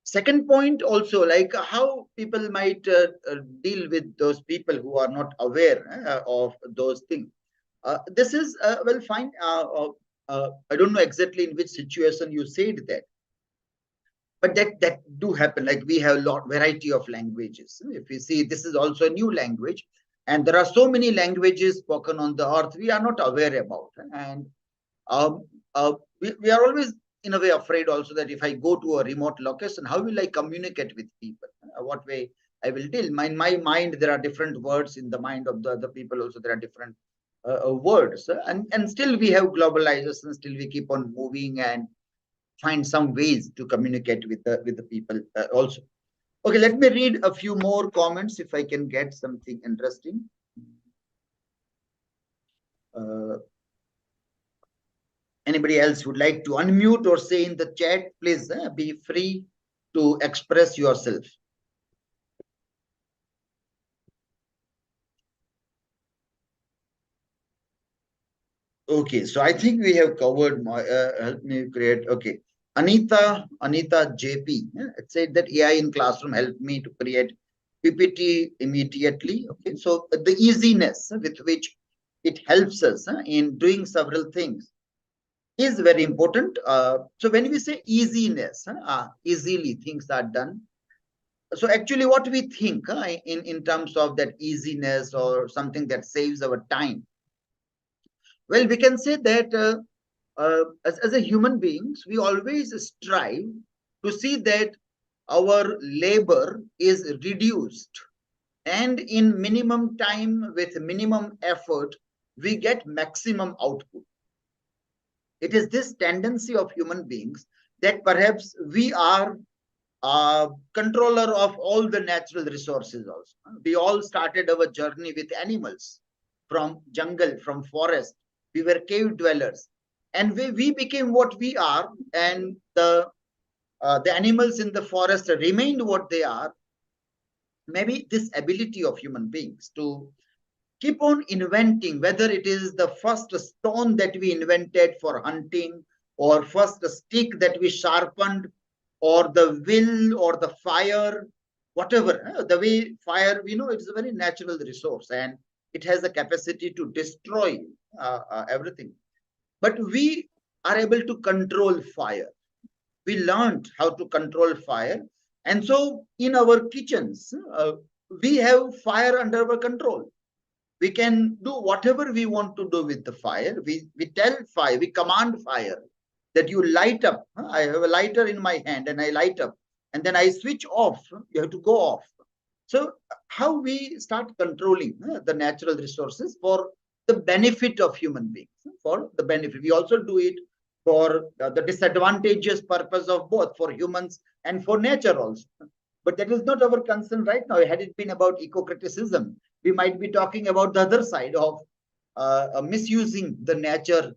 Second point also, like how people might deal with those people who are not aware of those things. This is well, fine. I don't know exactly in which situation you said that, but that do happen. Like we have a lot variety of languages. If we see, this is also a new language, and there are so many languages spoken on the earth we are not aware about. And we are always in a way afraid also, that if I go to a remote location, how will I communicate with people? What way I will deal? In my mind, there are different words. In the mind of the other people also, there are different words. And still we have globalization. Still we keep on moving and find some ways to communicate with the people also. Okay, let me read a few more comments if I can get something interesting. Anybody else would like to unmute or say in the chat? Please be free to express yourself. Okay, so I think we have covered my help me create. Okay, Anita JP, it said that AI in classroom helped me to create PPT immediately. Okay, so the easiness with which it helps us in doing several things is very important. So when we say easiness, easily things are done. So actually what we think in terms of that easiness or something that saves our time, well, we can say that as a human beings, we always strive to see that our labor is reduced, and in minimum time with minimum effort, we get maximum output. It is this tendency of human beings that perhaps we are controller of all the natural resources also. We all started our journey with animals, from jungle, from forest. We were cave dwellers, and we became what we are, and the animals in the forest remained what they are. Maybe this ability of human beings to keep on inventing, whether it is the first stone that we invented for hunting, or first stick that we sharpened, or the will, or the fire, whatever. The way fire, we know it's a very natural resource and it has a capacity to destroy everything. But we are able to control fire. We learned how to control fire. And so in our kitchens, we have fire under our control. We can do whatever we want to do with the fire. We tell fire, we command fire that you light up. I have a lighter in my hand and I light up. And then I switch off. You have to go off. So how we start controlling the natural resources for the benefit of human beings, for the benefit. We also do it for the disadvantageous purpose of both, for humans and for nature also. But that is not our concern right now. Had it been about eco-criticism, we might be talking about the other side of misusing the nature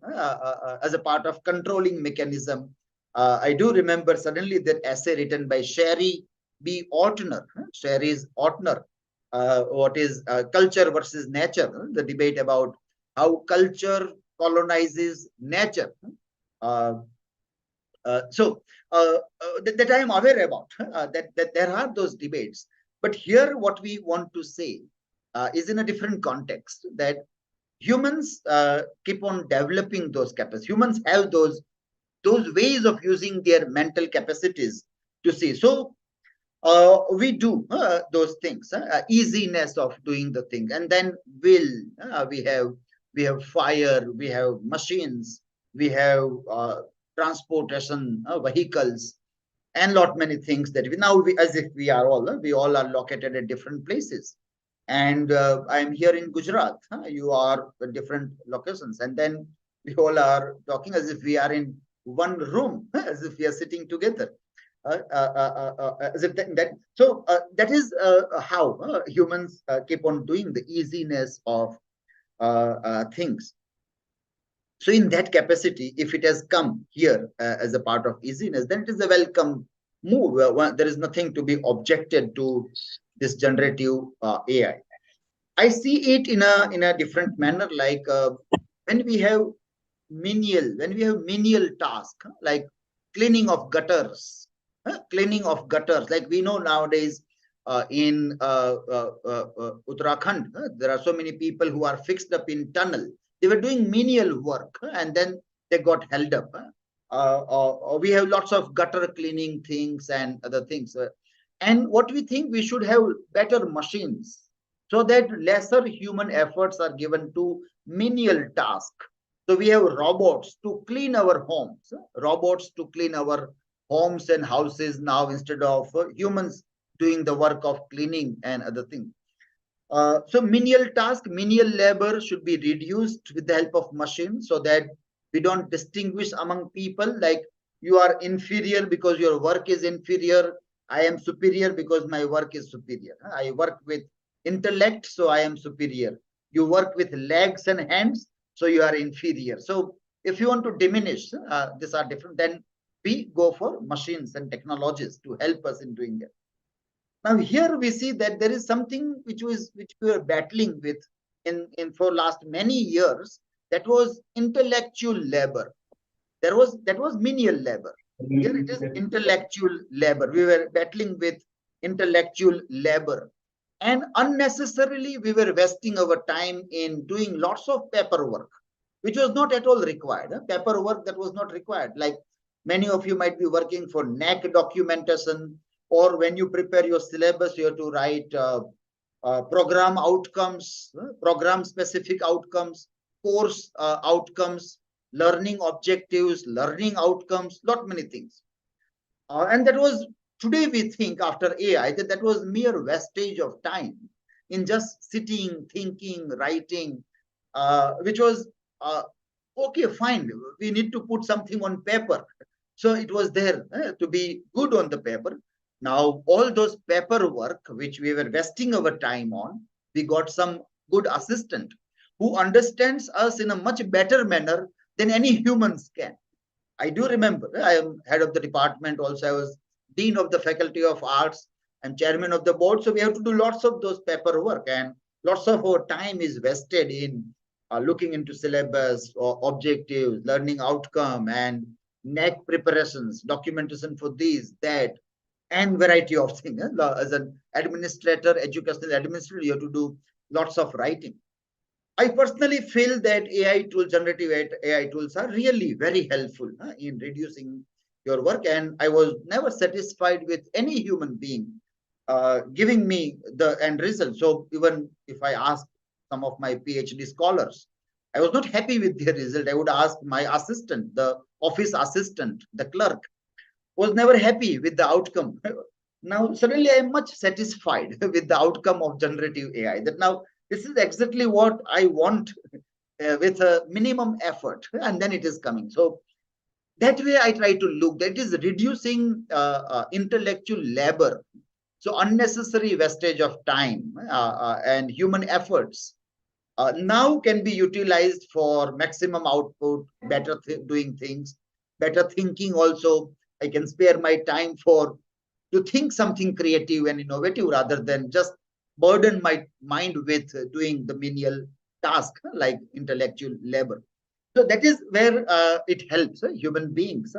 as a part of controlling mechanism. I do remember suddenly that essay written by Sherry B. Ortner. Sherry's Ortner, what is culture versus nature, the debate about how culture colonizes nature. That I am aware about, that there are those debates. But here what we want to say is in a different context, that humans keep on developing those capacities. Humans have those ways of using their mental capacities to see. So we do those things, easiness of doing the thing, and then will. We have fire, we have machines, we have transportation vehicles, and lot many things that as if we all are located at different places. And I am here in Gujarat. You are at different locations, and then we all are talking as if we are in one room, as if we are sitting together. As if that is how humans keep on doing the easiness of things. So in that capacity, if it has come here as a part of easiness, then it is a welcome move. There is nothing to be objected to this generative AI. I see it in a different manner, like when we have menial task, like cleaning of gutters, like we know nowadays in Uttarakhand, there are so many people who are fixed up in tunnel. They were doing menial work and then they got held up. We have lots of gutter cleaning things and other things. And what we think, we should have better machines so that lesser human efforts are given to menial tasks. So we have robots to clean our homes, and houses now, instead of humans doing the work of cleaning and other things. So menial labor should be reduced with the help of machines, so that we don't distinguish among people, like you are inferior because your work is inferior. I am superior because my work is superior. I work with intellect, so I am superior. You work with legs and hands, so you are inferior. So if you want to diminish, these are different, then we go for machines and technologies to help us in doing it. Now here we see that there is something which we were battling with for last many years. That was intellectual labor. That was menial labor. Here it is intellectual labor. We were battling with intellectual labor, and unnecessarily we were wasting our time in doing lots of paperwork, which was not at all required. Paperwork that was not required. Like many of you might be working for NAC documentation, or when you prepare your syllabus, you have to write program outcomes, program specific outcomes, course outcomes, learning objectives, learning outcomes, lot many things. And that was, today we think after AI, that was mere wastage of time in just sitting, thinking, writing, which was okay, fine. We need to put something on paper. So it was there to be good on the paper. Now, all those paperwork which we were wasting our time on, we got some good assistant who understands us in a much better manner than any humans can. I do remember, I am head of the department also. I was dean of the faculty of arts and chairman of the board. So we have to do lots of those paperwork. And Lots of our time is wasted in looking into syllabus or objectives, learning outcome, and NEC preparations, documentation for these, that, and variety of things. As an administrator, educational administrator, you have to do lots of writing. I personally feel that AI tools, generative AI tools, are really very helpful in reducing your work. And I was never satisfied with any human being giving me the end result. So even if I ask some of my PhD scholars, I was not happy with their result. I would ask my assistant, the office assistant, the clerk, was never happy with the outcome. Now suddenly I am much satisfied with the outcome of generative AI. That now this is exactly what I want with a minimum effort, and then it is coming. So that way I try to look. That is reducing intellectual labor, so unnecessary wastage of time and human efforts now can be utilized for maximum output, better doing things, better thinking. Also, I can spare my time for to think something creative and innovative rather than just burden my mind with doing the menial task like intellectual labor. So that is where it helps human beings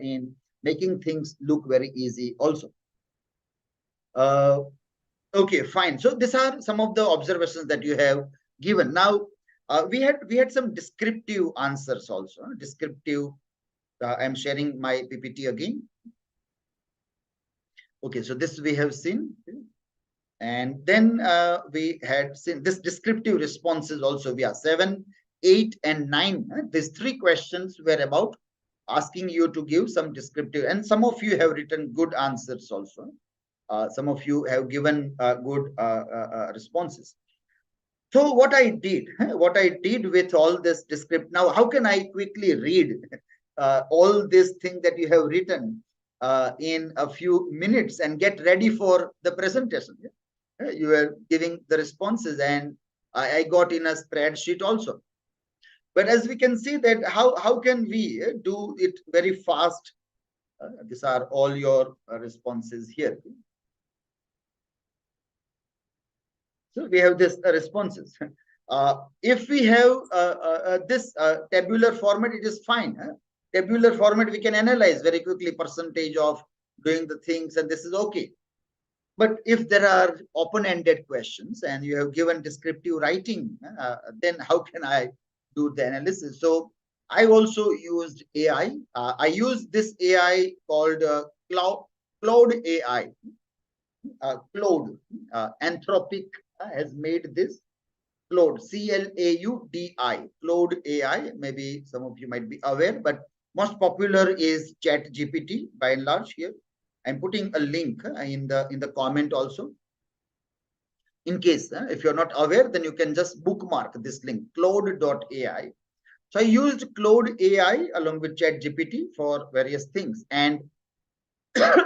in making things look very easy also. Okay, fine. So these are some of the observations that you have given. Now, we had some descriptive answers also. Descriptive. I'm sharing my PPT again. Okay, so this we have seen, and then we had seen this descriptive responses also. We are 7, 8, and 9. These 3 questions were about asking you to give some descriptive, and some of you have written good answers also. Some of you have given good responses. So what I did with all this descriptive, now how can I quickly read all these things that you have written in a few minutes and get ready for the presentation? You were giving the responses, and I got in a spreadsheet also. But as we can see that how can we do it very fast? These are all your responses here. So we have this responses. If we have this tabular format, it is fine. Tabular format, we can analyze very quickly percentage of doing the things, and this is okay. But if there are open-ended questions and you have given descriptive writing, then how can I do the analysis? So I also used AI. I used this AI called Cloud AI. Cloud, Anthropic has made this Cloud, C-L-A-U-D-I, Cloud AI. Maybe some of you might be aware, but most popular is ChatGPT by and large here. I'm putting a link in the comment also. In case if you're not aware, then you can just bookmark this link, cloud.ai. So I used Cloud AI along with ChatGPT for various things and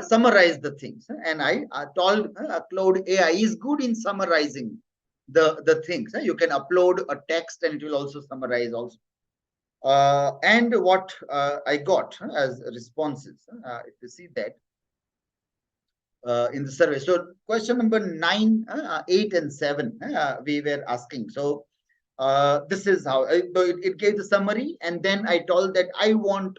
summarize the things. And I told Cloud AI is good in summarizing the things. You can upload a text and it will also summarize also. And what I got as responses, if you see that in the survey. So question number 9, 8, and 7, we were asking. So this is how it gave the summary, and then I told that I want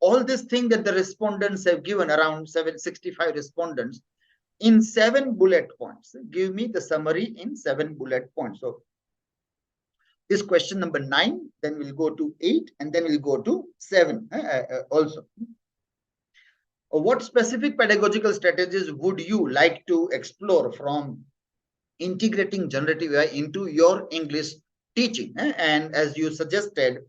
all this thing that the respondents have given, around 765 respondents, in 7 bullet points. Give me the summary in 7 bullet points. So this question number 9, then we'll go to 8, and then we'll go to 7 also. What specific pedagogical strategies would you like to explore from integrating generative AI into your English teaching? And as you suggested,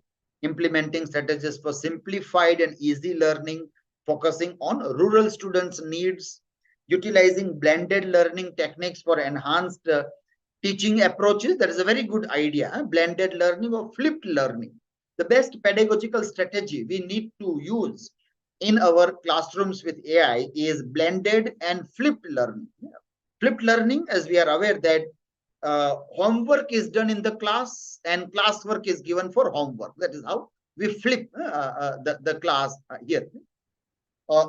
implementing strategies for simplified and easy learning, focusing on rural students' needs, utilizing blended learning techniques for enhanced teaching approaches. That is a very good idea. Blended learning or flipped learning. The best pedagogical strategy we need to use in our classrooms with AI is blended and flipped learning. Flipped learning, as we are aware that homework is done in the class and classwork is given for homework. That is how we flip the class here.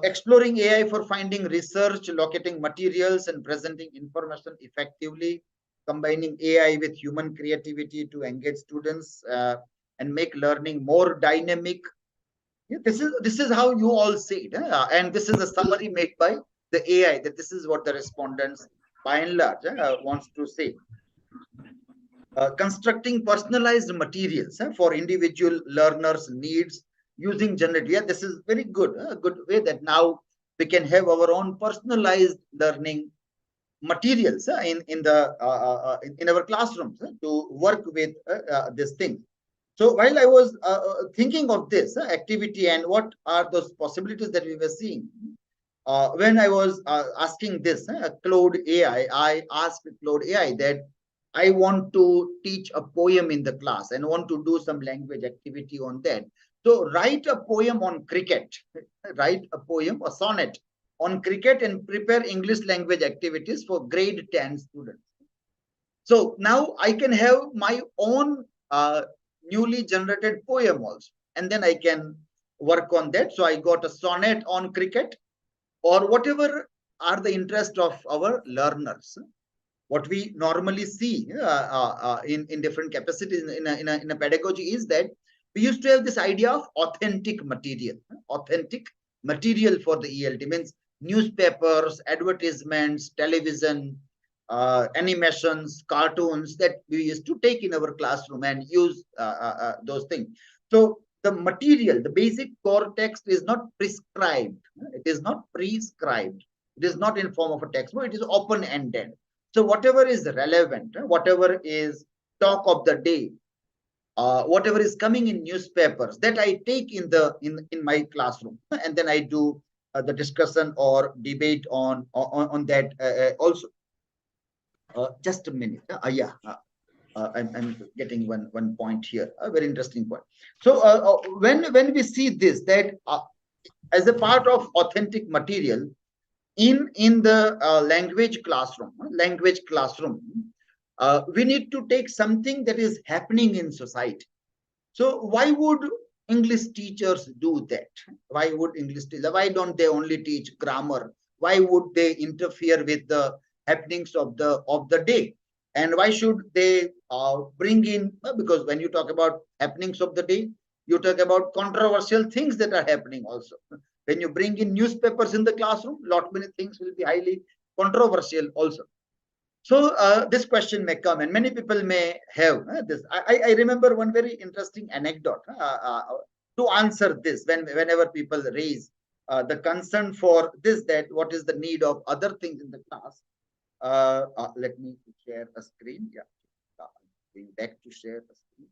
Exploring AI for finding research, locating materials, and presenting information effectively. combining AI with human creativity to engage students and make learning more dynamic. Yeah, this is how you all say it, and this is a summary made by the AI, that this is what the respondents by and large wants to say. Constructing personalized materials for individual learners' needs using generative. Yeah, this is very good, a good way that now we can have our own personalized learning materials in our classrooms to work with this thing. So while I was thinking of this activity and what are those possibilities that we were seeing, when I was asking this Claude AI, I asked Claude AI that I want to teach a poem in the class and want to do some language activity on that. So write a poem on cricket, write a poem, a sonnet on cricket, and prepare English language activities for grade 10 students. So now I can have my own newly generated poem also, and then I can work on that. So I got a sonnet on cricket, or whatever are the interest of our learners. What we normally see in different capacities in a pedagogy is that we used to have this idea of authentic material for the ELT, means newspapers, advertisements, television, animations, cartoons that we used to take in our classroom and use those things. So the material, the basic core text is not prescribed. It is not prescribed. It is not in form of a textbook. It is open-ended. So whatever is relevant, whatever is talk of the day, whatever is coming in newspapers, that I take in my classroom, and then I do the discussion or debate on that also. Just a minute. I'm getting one point here, a very interesting point. So when we see this, that as a part of authentic material in the language classroom, we need to take something that is happening in society. So why would English teachers do that? Why don't they only teach grammar? Why would they interfere with the happenings of the day? And why should they bring in, because when you talk about happenings of the day, you talk about controversial things that are happening also. When you bring in newspapers in the classroom, lot many things will be highly controversial also. So this question may come, and many people may have this. I remember one very interesting anecdote to answer this whenever people raise the concern for this, that what is the need of other things in the class. Let me share a screen. Yeah, going back to share a screen.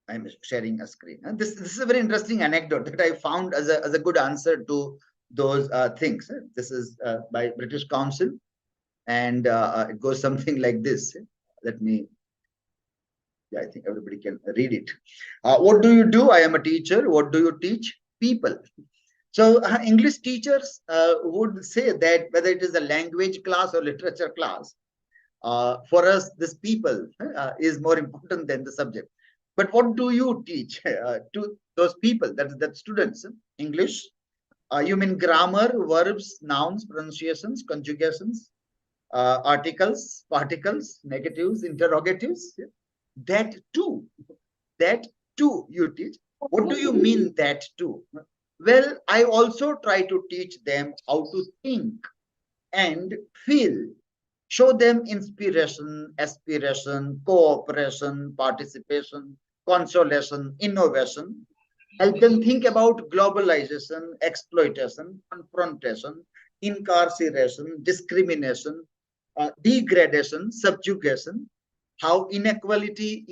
I'm sharing a screen. And this is a very interesting anecdote that I found as a good answer to those things. This is by British Council, and it goes something like this. Let me. Yeah, I think everybody can read it. What do you do? I am a teacher. What do you teach? People. So English teachers would say that whether it is a language class or literature class, for us, this people is more important than the subject. But what do you teach to those people, that students? English? You mean grammar, verbs, nouns, pronunciations, conjugations, articles, particles, negatives, interrogatives? That too you teach. What do you mean that too? Well, I also try to teach them how to think and feel. Show them inspiration, aspiration, cooperation, participation, consolation, innovation. Help them think about globalization, exploitation, confrontation, incarceration, discrimination, degradation, subjugation, how inequality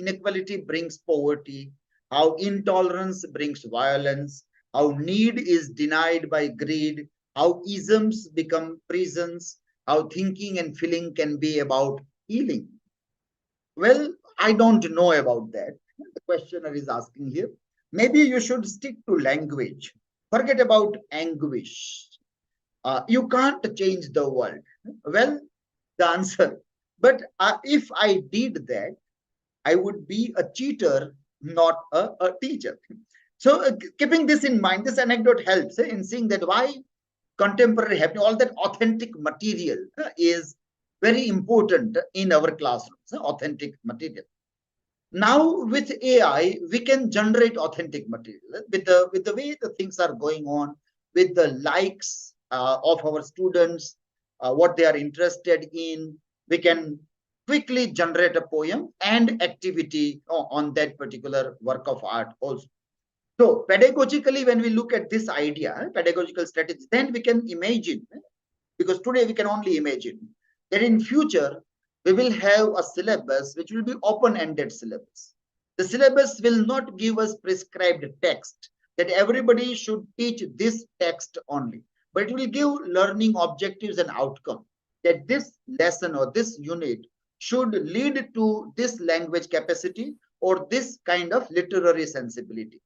brings poverty, how intolerance brings violence, how need is denied by greed, how isms become prisons, how thinking and feeling can be about healing. Well, I don't know about that. The questioner is asking here. Maybe you should stick to language. Forget about anguish. You can't change the world. Well, the answer. But if I did that, I would be a cheater, not a teacher. So keeping this in mind, this anecdote helps in seeing that why contemporary happening, all that authentic material is very important in our classrooms, authentic material. Now with AI, we can generate authentic material with the way the things are going on, with the likes of our students, what they are interested in. We can quickly generate a poem and activity on that particular work of art also. So pedagogically, when we look at this idea, pedagogical strategies, then we can imagine, because today we can only imagine that in future we will have a syllabus which will be open-ended syllabus. The syllabus will not give us prescribed text that everybody should teach this text only, but it will give learning objectives and outcome, that this lesson or this unit should lead to this language capacity or this kind of literary sensibility.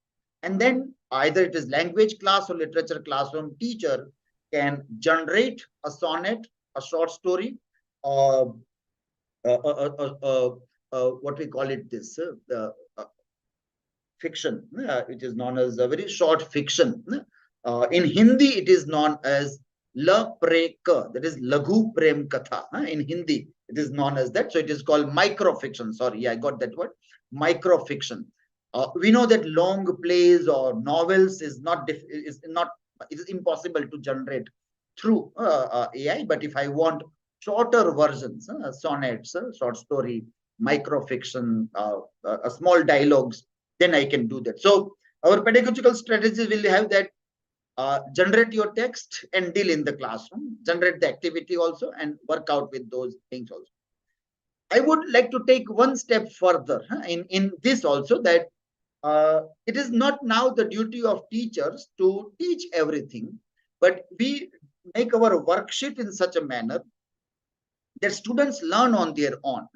And then either it is language class or literature classroom, teacher can generate a sonnet, a short story, what we call it, this fiction. It is known as a very short fiction. In Hindi, it is known as La Preka, that is Laghu Prem Katha. In Hindi, it is known as that. So it is called microfiction. Sorry, I got that word. Microfiction. We know that long plays or novels is impossible to generate through AI. But if I want shorter versions, sonnets, short story, microfiction, small dialogues, then I can do that. So our pedagogical strategies will have that generate your text and deal in the classroom, generate the activity also, and work out with those things also. I would like to take one step further in this also, that it is not now the duty of teachers to teach everything, but we make our worksheet in such a manner that students learn on their own.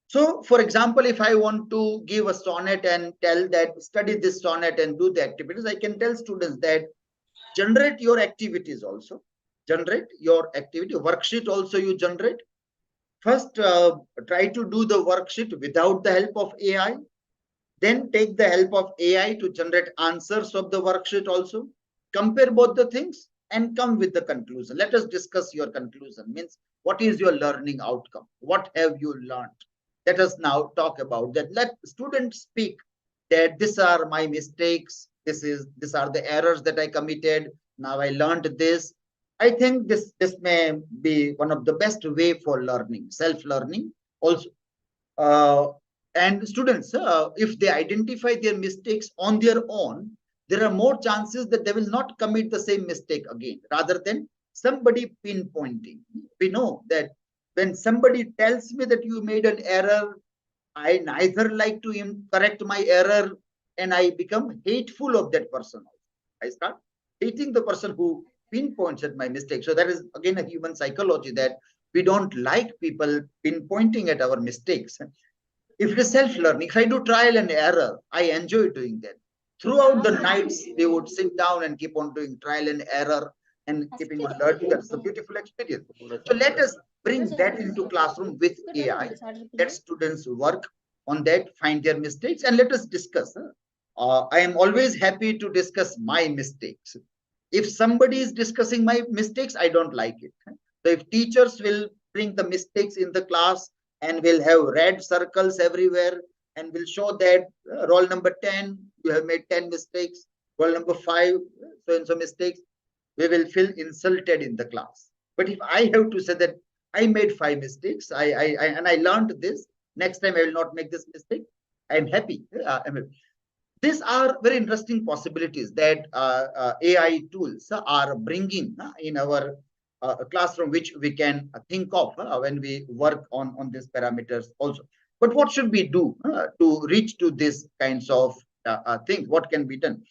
So, for example, if I want to give a sonnet and tell that study this sonnet and do the activities, I can tell students that generate your activities also. Generate your activity. Worksheet also you generate. First, try to do the worksheet without the help of AI. Then take the help of AI to generate answers of the worksheet also. Compare both the things and come with the conclusion. Let us discuss your conclusion. Means, what is your learning outcome? What have you learned? Let us now talk about that. Let students speak that these are my mistakes. These are the errors that I committed. Now I learned this. I think this may be one of the best way for learning, self-learning also. And students, if they identify their mistakes on their own, there are more chances that they will not commit the same mistake again, rather than somebody pinpointing. We know that when somebody tells me that you made an error, I neither like to correct my error, and I become hateful of that person. I start hating the person who pinpoints at my mistake. So that is again a human psychology, that we don't like people pinpointing at our mistakes. If it is self-learning, if I do trial and error, I enjoy doing that. Throughout the nights, we would sit down and keep on doing trial and error and keeping on learning. That's a beautiful experience. So let us bring that into classroom with AI. Let students work on that, find their mistakes, and let us discuss. I am always happy to discuss my mistakes. If somebody is discussing my mistakes, I don't like it. So if teachers will bring the mistakes in the class and will have red circles everywhere and will show that roll number 10, you have made 10 mistakes, roll number 5, so-and-so mistakes, we will feel insulted in the class. But if I have to say that I made 5 mistakes, and I learned this, next time I will not make this mistake, I'm happy. These are very interesting possibilities that AI tools are bringing in our classroom, which we can think of when we work on these parameters also. But what should we do to reach to these kinds of things? What can be done?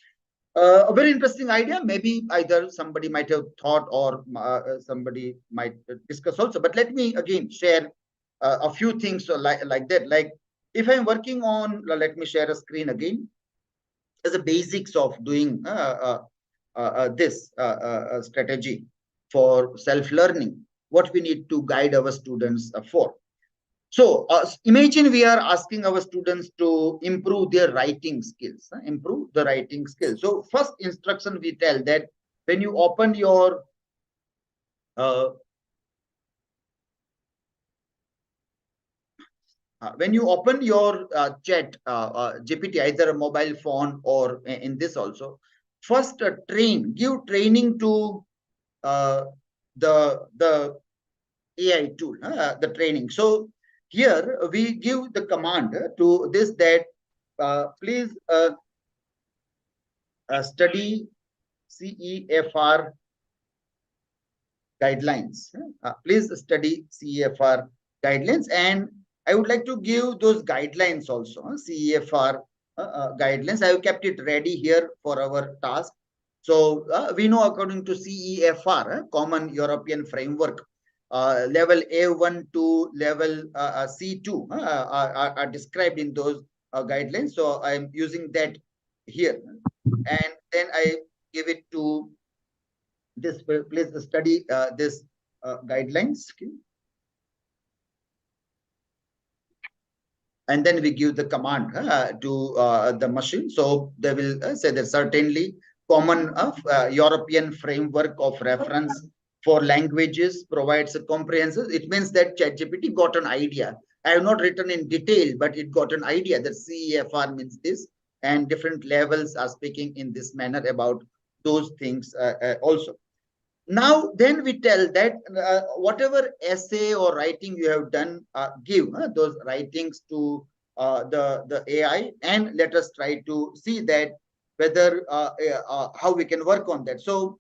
A very interesting idea. Maybe either somebody might have thought or somebody might discuss also. But let me again share a few things like that. Like if I'm working on, let me share a screen again. As the basics of doing this strategy for self-learning, what we need to guide our students for. So imagine we are asking our students to improve their writing skills, improve the writing skills. So first instruction we tell that when you open your when you open your chat GPT, either a mobile phone or in this also, first give training to the AI tool, the training. So here we give the command to this that please study CEFR guidelines. Please study CEFR guidelines, and I would like to give those guidelines also. CEFR guidelines. I have kept it ready here for our task. So we know according to CEFR, Common European Framework, level A1 to level C2 are described in those guidelines. So I am using that here, and then I give it to this. Please study this guidelines. Okay. And then we give the command to the machine. So they will say that certainly Common European Framework of Reference for Languages provides a comprehensive. It means that ChatGPT got an idea. I have not written in detail, but it got an idea that CEFR means this, and different levels are speaking in this manner about those things also. Now, then we tell that whatever essay or writing you have done, give those writings to the AI, and let us try to see that whether how we can work on that. So,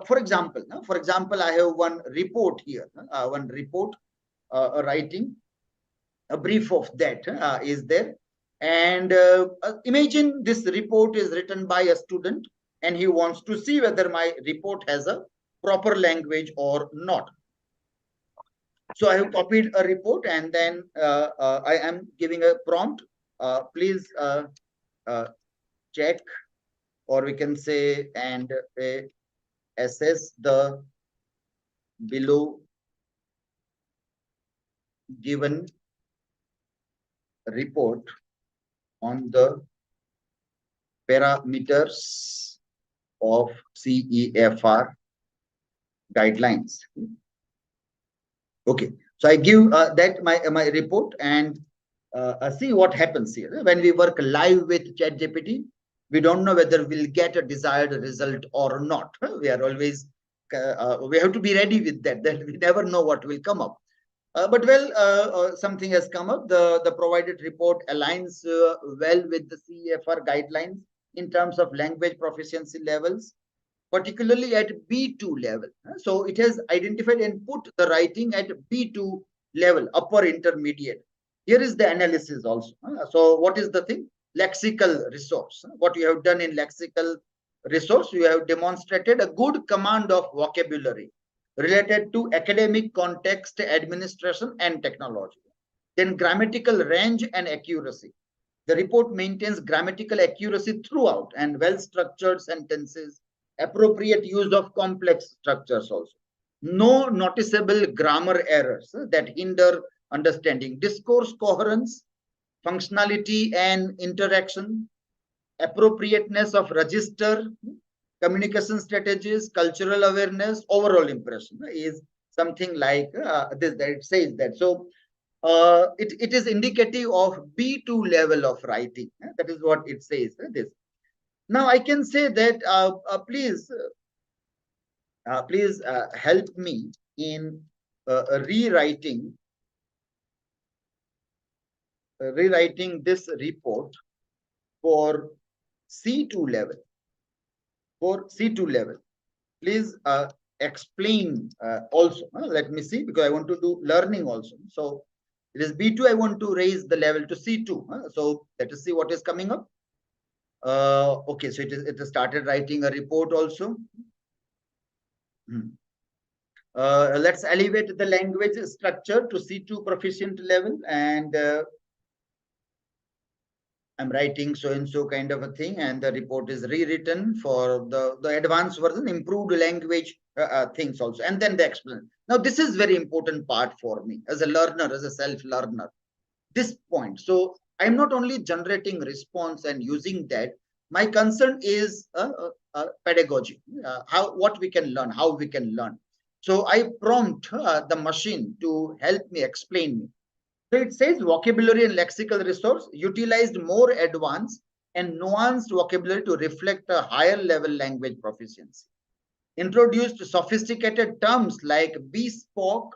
for example, I have one report here, one report writing, a brief of that is there. And imagine this report is written by a student, and he wants to see whether my report has a proper language or not. So I have copied a report, and then I am giving a prompt. Please check, or we can say, and assess the below given report on the parameters of CEFR guidelines. Okay, so I give that my report, and see what happens here. When we work live with ChatGPT, we don't know whether we'll get a desired result or not. We are always we have to be ready with that. That we never know what will come up. But well, something has come up. The provided report aligns well with the CEFR guidelines in terms of language proficiency levels, particularly at B2 level. So it has identified and put the writing at B2 level, upper intermediate. Here is the analysis also. So what is the thing? Lexical resource. What you have done in lexical resource, you have demonstrated a good command of vocabulary related to academic context, administration, and technology. Then grammatical range and accuracy. The report maintains grammatical accuracy throughout and well-structured sentences, appropriate use of complex structures also. No noticeable grammar errors that hinder understanding. Discourse coherence, functionality and interaction, appropriateness of register, communication strategies, cultural awareness, overall impression is something like this, that it says that. So it is indicative of B2 level of writing. That is what it says. This. Now I can say that please help me in rewriting this report for C2 level. For C2 level, please explain also. Let me see, because I want to do learning also. So it is B2. I want to raise the level to C2. So let us see what is coming up. Okay, so it has started writing a report also. Let's elevate the language structure to C2 proficient level, and I'm writing so and so kind of a thing, and the report is rewritten for the advanced version, improved language things also, and then the explanation. Now this is very important part for me as a learner, as a self-learner. This point. So I'm not only generating response and using that. My concern is pedagogy. What we can learn, how we can learn. So I prompt the machine to help me explain. So it says vocabulary and lexical resource utilized more advanced and nuanced vocabulary to reflect a higher level language proficiency. Introduced sophisticated terms like bespoke,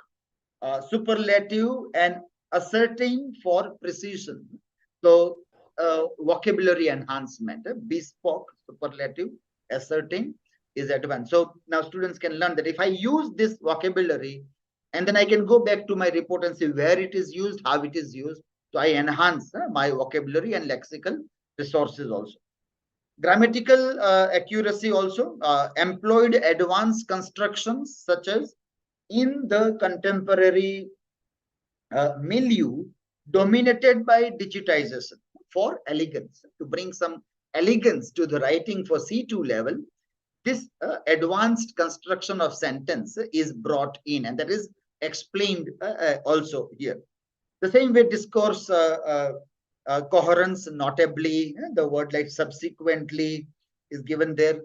superlative, and ascertain for precision. So vocabulary enhancement, bespoke, superlative, ascertain is advanced. So now students can learn that if I use this vocabulary, and then I can go back to my report and see where it is used, how it is used. So I enhance my vocabulary and lexical resources also. Grammatical accuracy also, employed advanced constructions such as in the contemporary milieu dominated by digitization for elegance, to bring some elegance to the writing for C2 level. This advanced construction of sentence is brought in, and that is explained also here. The same way discourse coherence, notably, the word like subsequently is given there.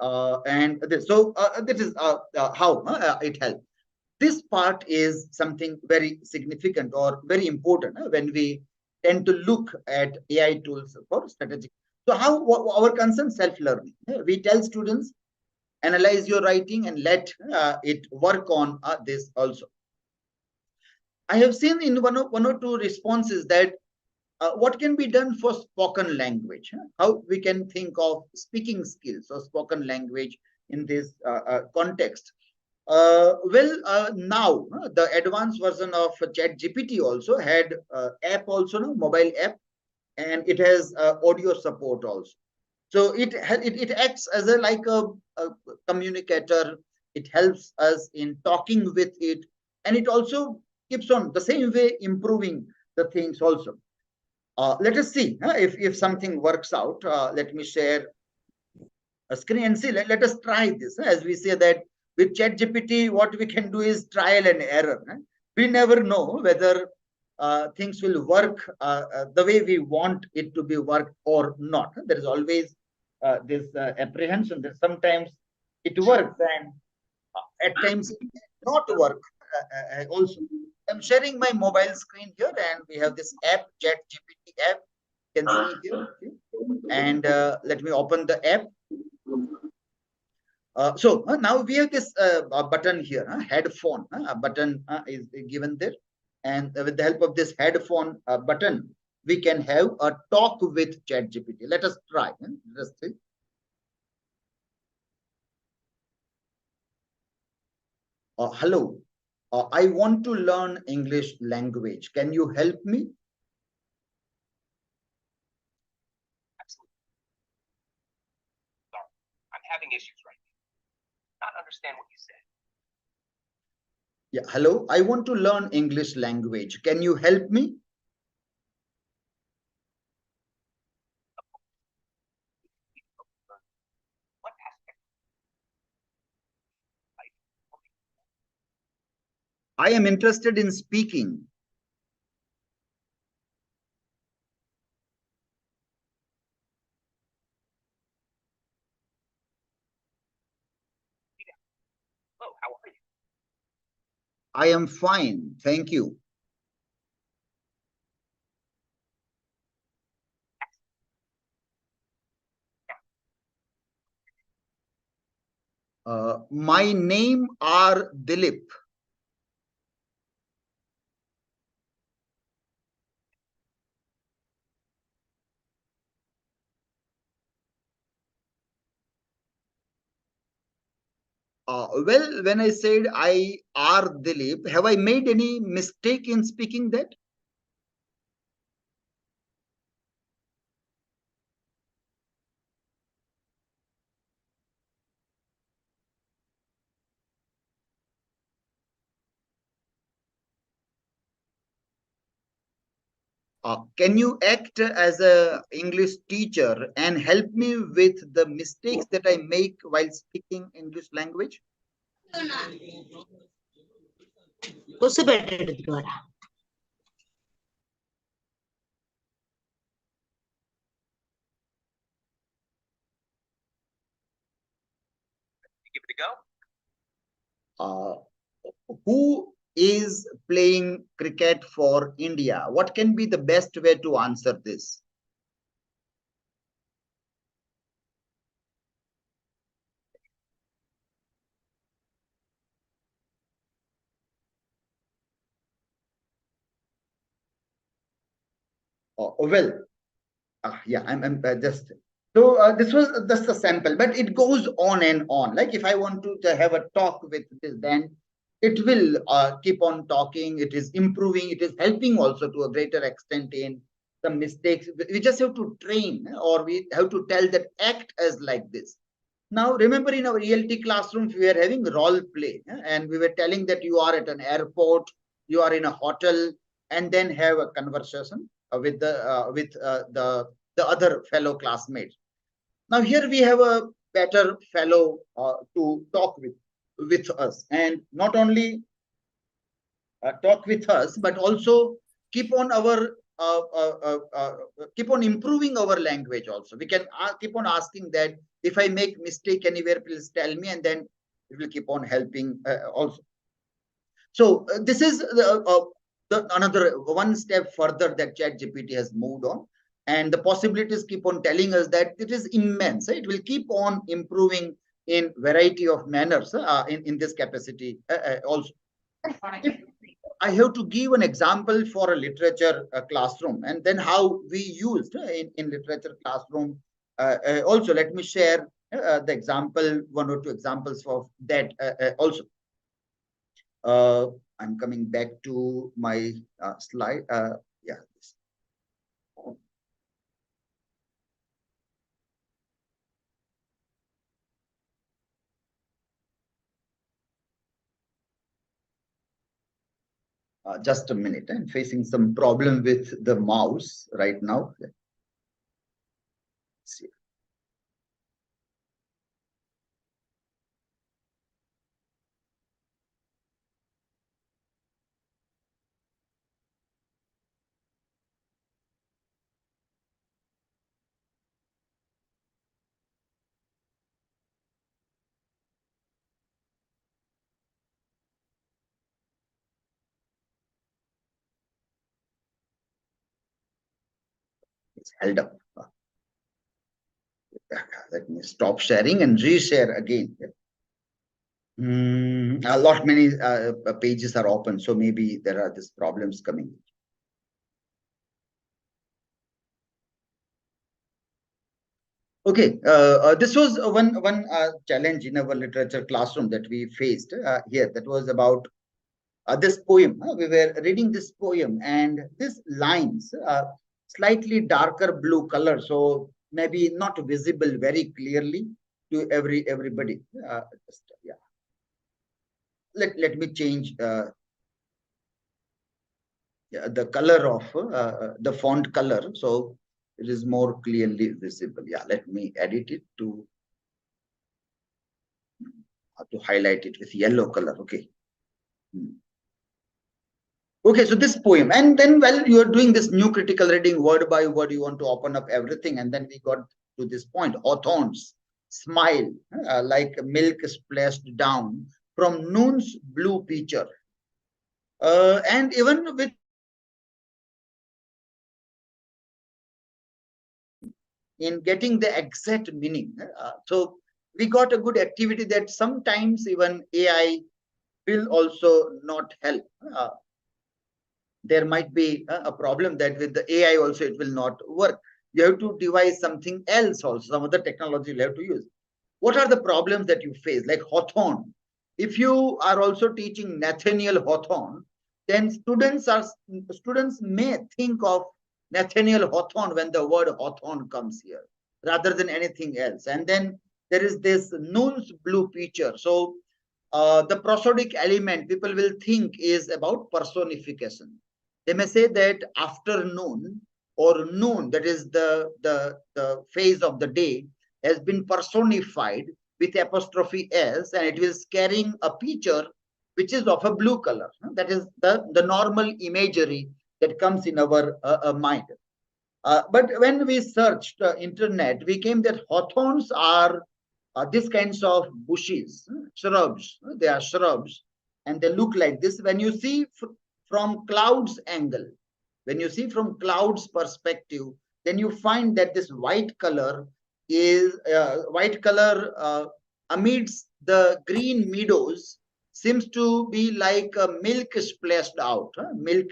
And this, so this is how it helps. This part is something very significant or very important when we tend to look at AI tools for strategic. So how our concern self-learning. We tell students, analyze your writing and let it work on this also. I have seen in one or two responses that what can be done for spoken language? How we can think of speaking skills or spoken language in this context? Now the advanced version of ChatGPT also had app also, no, mobile app, and it has audio support also. So it acts as a like a communicator. It helps us in talking with it, and it also keeps on the same way improving the things also. Let us see if something works out. Let me share a screen and see. Let us try this. As we say that with ChatGPT, what we can do is trial and error. We never know whether things will work the way we want it to be worked or not. There is always this apprehension that sometimes it works and at times it not work also. I'm sharing my mobile screen here, and we have this app, ChatGPT app. You can see here. Okay? And let me open the app. So now we have this button here, headphone button is given there. And with the help of this headphone button, we can have a talk with ChatGPT. Let us try. Let us see. Hello, I want to learn English language. Can you help me? Sorry, I'm having issues right now. Not understand what you said. Yeah, hello, I want to learn English language. Can you help me? What aspect? I am interested in speaking. Hello, how are you? I am fine, thank you. My name are Dilip. Well, when I said I are Dilip, have I made any mistake in speaking that? Can you act as a English teacher and help me with the mistakes that I make while speaking English language? Give it a go. Who is playing cricket for India? What can be the best way to answer this? Well, yeah, I'm just so this was just a sample, but it goes on and on. Like if I want to have a talk with this, then it will keep on talking. It is improving. It is helping also to a greater extent in some mistakes. We just have to train, or we have to tell that act as like this. Now, remember in our ELT classrooms, we were having role play, and we were telling that you are at an airport, you are in a hotel, and then have a conversation with the other fellow classmates. Now here we have a better fellow to talk with us, and not only talk with us, but also keep on our keep on improving our language. Also, we can keep on asking that if I make mistake anywhere, please tell me, and then it will keep on helping also. So this is another one step further that ChatGPT has moved on, and the possibilities keep on telling us that it is immense. It will keep on improving in variety of manners in this capacity also. If I have to give an example for a literature classroom, and then how we used in literature classroom. Also, let me share the example, one or two examples of that also. I'm coming back to my slide. Yeah. Just a minute. I'm facing some problem with the mouse right now. Let's see. It's held up. Let me stop sharing and reshare again. A lot many pages are open, so maybe there are these problems coming. Okay, this was one challenge in our literature classroom that we faced here. That was about this poem. We were reading this poem, and these lines slightly darker blue color, so maybe not visible very clearly to everybody. Yeah. Let me change the color of the font color, so it is more clearly visible. Yeah, let me edit it to highlight it with yellow color. Okay. Okay, so this poem, and then while you are doing this new critical reading word by word, you want to open up everything, and then we got to this point: Hawthorne's smile, like milk splashed down from noon's blue pitcher, and even with in getting the exact meaning. So we got a good activity that sometimes even AI will also not help. There might be a problem that with the AI also it will not work. You have to devise something else also, some other technology you have to use. What are the problems that you face? Like Hawthorne. If you are also teaching Nathaniel Hawthorne, then students may think of Nathaniel Hawthorne when the word Hawthorne comes here, rather than anything else. And then there is this noon's blue picture. So the prosodic element people will think is about personification. They may say that afternoon or noon, that is the phase of the day, has been personified with apostrophe S, and it is carrying a picture which is of a blue color. That is the normal imagery that comes in our mind. But when we searched internet, we came that Hawthorns are these kinds of bushes, shrubs. They are shrubs, and they look like this. When you see from clouds angle, when you see from clouds perspective, then you find that this white color is amidst the green meadows seems to be like milk splashed out, milk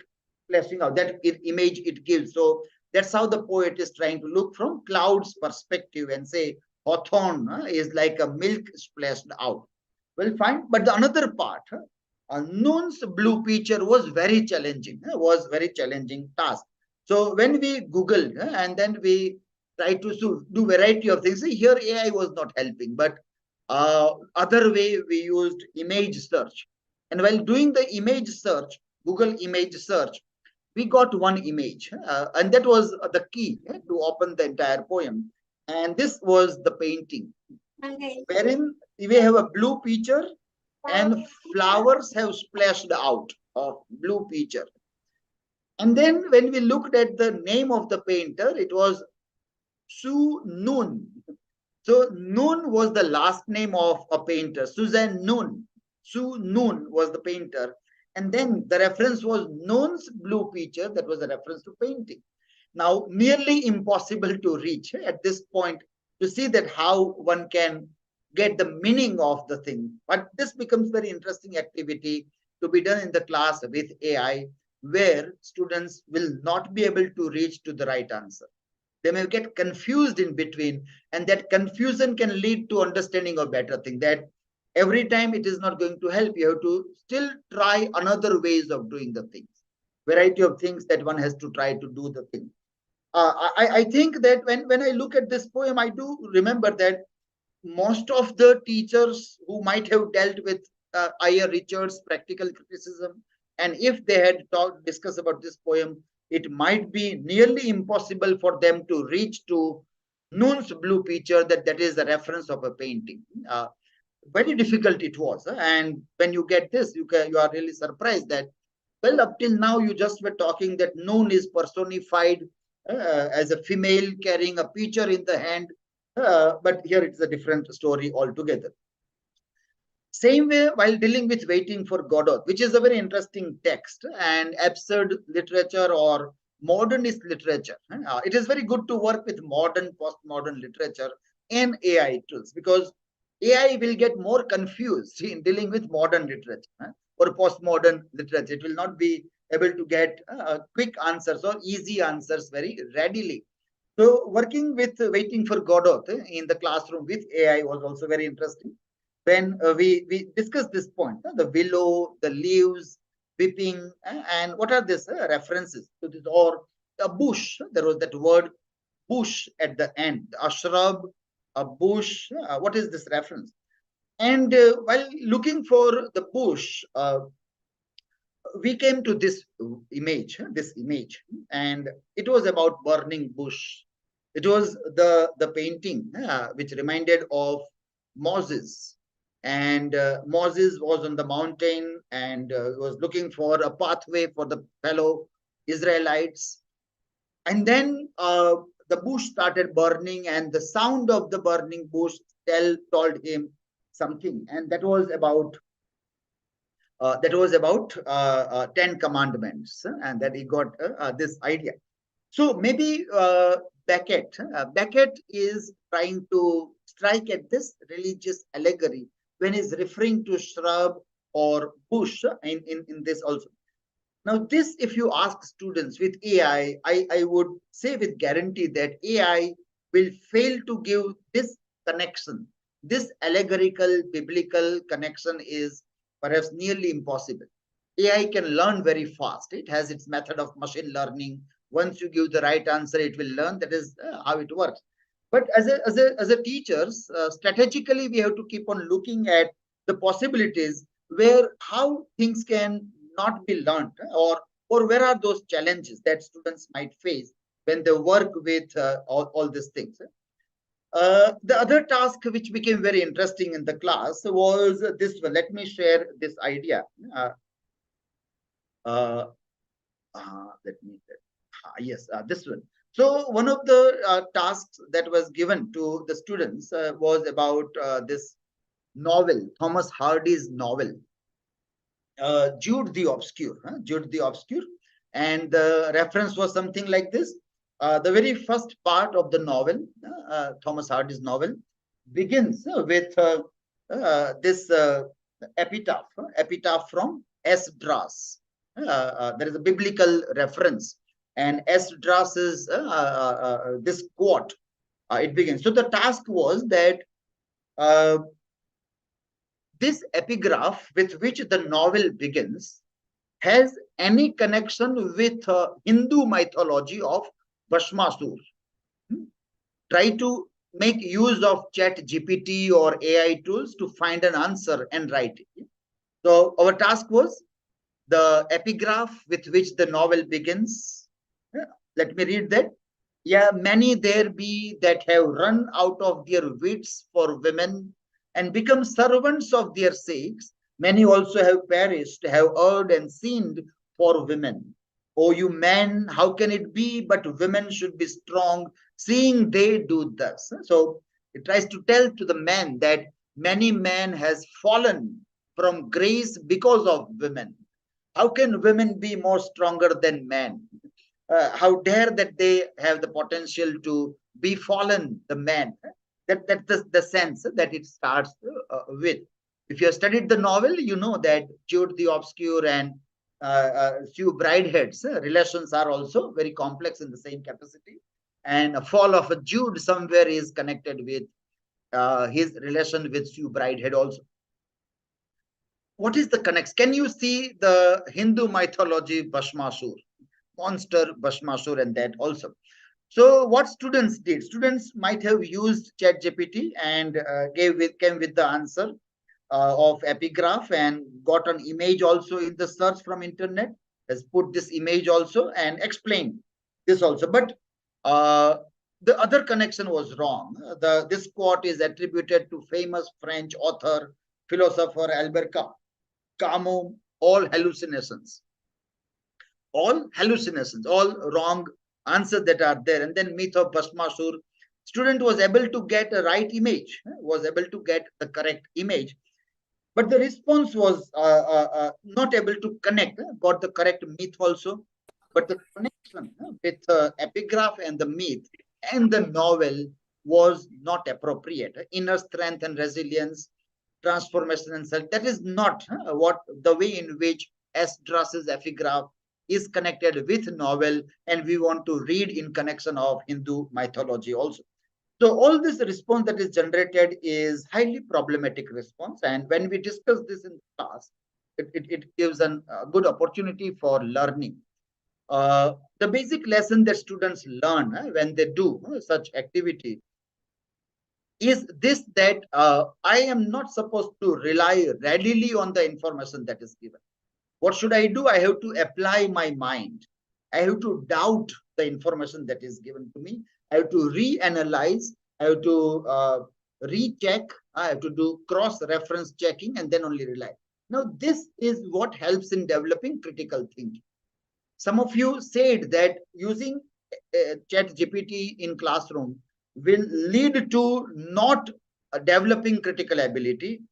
splashing out. That image it gives. So that's how the poet is trying to look from clouds perspective and say hawthorn is like a milk splashed out. Well, fine. But the another part, Noon's blue picture was very challenging, task. So when we Googled and then we try to do variety of things, here AI was not helping, but other way we used image search. And while doing the image search, Google image search, we got one image, and that was the key to open the entire poem. And this was the painting, wherein we have a blue picture and flowers have splashed out of blue picture. And then when we looked at the name of the painter, it was Su Noon. So Noon was the last name of a painter, Suzanne Noon. Su Noon was the painter. And then the reference was Noon's blue picture, that was a reference to painting. Now, nearly impossible to reach at this point to see that how one can get the meaning of the thing. But this becomes very interesting activity to be done in the class with AI, where students will not be able to reach to the right answer. They may get confused in between, and that confusion can lead to understanding a better thing. That every time it is not going to help, you have to still try another ways of doing the things. Variety of things that one has to try to do the thing. I think that when I look at this poem, I do remember that most of the teachers who might have dealt with I.R. Richards' practical criticism, and if they had discussed about this poem, it might be nearly impossible for them to reach to Noon's blue picture, that is the reference of a painting. Very difficult it was. And when you get this, you are really surprised that, well, up till now, you just were talking that Noon is personified as a female carrying a pitcher in the hand, but here it's a different story altogether. Same way, while dealing with Waiting for Godot, which is a very interesting text and absurd literature or modernist literature. It is very good to work with modern, postmodern literature and AI tools, because AI will get more confused in dealing with modern literature or postmodern literature. It will not be able to get quick answers or easy answers very readily. So working with Waiting for Godot in the classroom with AI was also very interesting. When we discussed this point, the willow, the leaves, weeping, and what are these references to this? Or a bush, there was that word bush at the end, a shrub, a bush, what is this reference? And while looking for the bush, we came to this image, and it was about burning bush. It was the painting which reminded of Moses. And Moses was on the mountain and was looking for a pathway for the fellow Israelites. And then the bush started burning, and the sound of the burning bush told him something. And that was about 10 commandments, and that he got this idea. So maybe Beckett is trying to strike at this religious allegory when he's referring to shrub or bush in this also. Now, this, if you ask students with AI, I would say with guarantee that AI will fail to give this connection. This allegorical, biblical connection is perhaps nearly impossible. AI can learn very fast. It has its method of machine learning. Once you give the right answer, it will learn. That is how it works. But as a teachers, strategically, we have to keep on looking at the possibilities where how things can not be learned, or where are those challenges that students might face when they work with all these things. The other task which became very interesting in the class was this one. Let me share this idea. Let me, yes, this one. So one of the tasks that was given to the students was about this novel, Thomas Hardy's novel, Jude the Obscure. Jude the Obscure. And the reference was something like this. The very first part of the novel, Thomas Hardy's novel, begins with this epitaph from Esdras. There is a biblical reference, and Esdras is this quote. It begins. So the task was that this epigraph with which the novel begins has any connection with Hindu mythology of Bhasmasur. Try to make use of ChatGPT or AI tools to find an answer and write it. So our task was the epigraph with which the novel begins. Let me read that. Yeah, many there be that have run out of their wits for women and become servants of their sakes. Many also have perished, have erred and sinned for women. O you men, how can it be but women should be strong, seeing they do thus? So it tries to tell to the men that many men has fallen from grace because of women. How can women be more stronger than men? How dare that they have the potential to befallen the man. That's the sense that it starts with. If you have studied the novel, you know that Jude the Obscure and Sue Bridehead's relations are also very complex in the same capacity. And a fall of a Jude somewhere is connected with his relation with Sue Bridehead also. What is the connection? Can you see the Hindu mythology Bhasmasur? Monster, Bhasmasur, and that also. So what students did, students might have used ChatGPT and came with the answer of epigraph and got an image also in the search from internet, has put this image also and explained this also. But the other connection was wrong. This quote is attributed to famous French author, philosopher Albert Camus, all hallucinations, all wrong answers that are there. And then myth of Bhasmasur, student was able to get a right image, was able to get the correct image, but the response was not able to connect, got the correct myth also, but the connection with epigraph and the myth and the novel was not appropriate. Inner strength and resilience, transformation and self, that is not what the way in which Esdras's epigraph is connected with novel, and we want to read in connection of Hindu mythology also. So all this response that is generated is highly problematic response, and when we discuss this in class, it gives a good opportunity for learning. The basic lesson that students learn when they do such activity is this, that I am not supposed to rely readily on the information that is given. What should I do? I have to apply my mind. I have to doubt the information that is given to me. I have to reanalyze. I have to recheck. I have to do cross-reference checking and then only rely. Now, this is what helps in developing critical thinking. Some of you said that using ChatGPT in classroom will lead to not developing critical ability.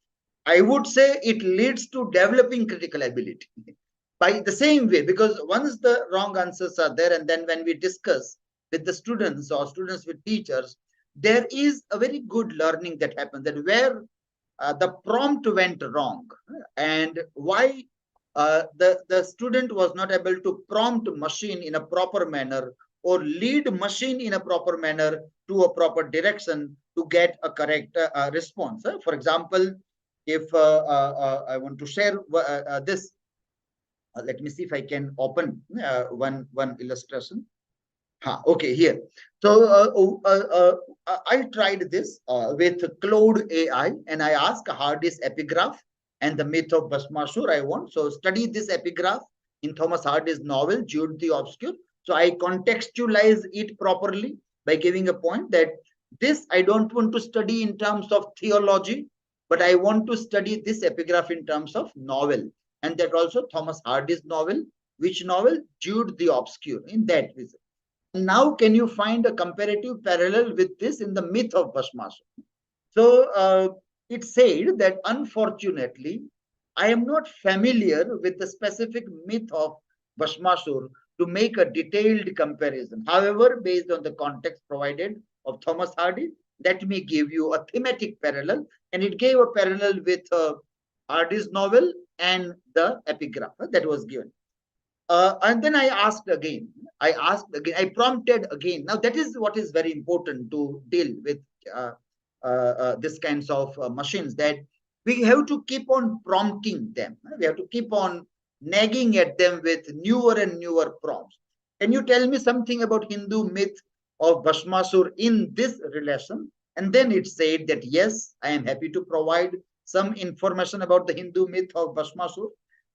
I would say it leads to developing critical ability by the same way, because once the wrong answers are there, and then when we discuss with the students or students with teachers, there is a very good learning that happens, that where the prompt went wrong and why the student was not able to prompt machine in a proper manner or lead machine in a proper manner to a proper direction to get a correct response. For example, if I want to share this, let me see if I can open one illustration. Okay, here. So I tried this with Claude AI, and I asked Hardy's epigraph and the myth of Bhasmasur I want. So study this epigraph in Thomas Hardy's novel, Jude the Obscure. So I contextualize it properly by giving a point that this I don't want to study in terms of theology, but I want to study this epigraph in terms of novel. And that also Thomas Hardy's novel. Which novel? Jude the Obscure, in that visit. Now, can you find a comparative parallel with this in the myth of Bhasmasur? So it said that unfortunately, I am not familiar with the specific myth of Bhasmasur to make a detailed comparison. However, based on the context provided of Thomas Hardy, that may give you a thematic parallel, and it gave a parallel with Hardy's novel and the epigraph that was given. And then I prompted again. Now, that is what is very important to deal with this kinds of machines, that we have to keep on prompting them. We have to keep on nagging at them with newer and newer prompts. Can you tell me something about Hindu myth of Bhasmasur in this relation? And then it said that, yes, I am happy to provide some information about the Hindu myth of Bhasmasur.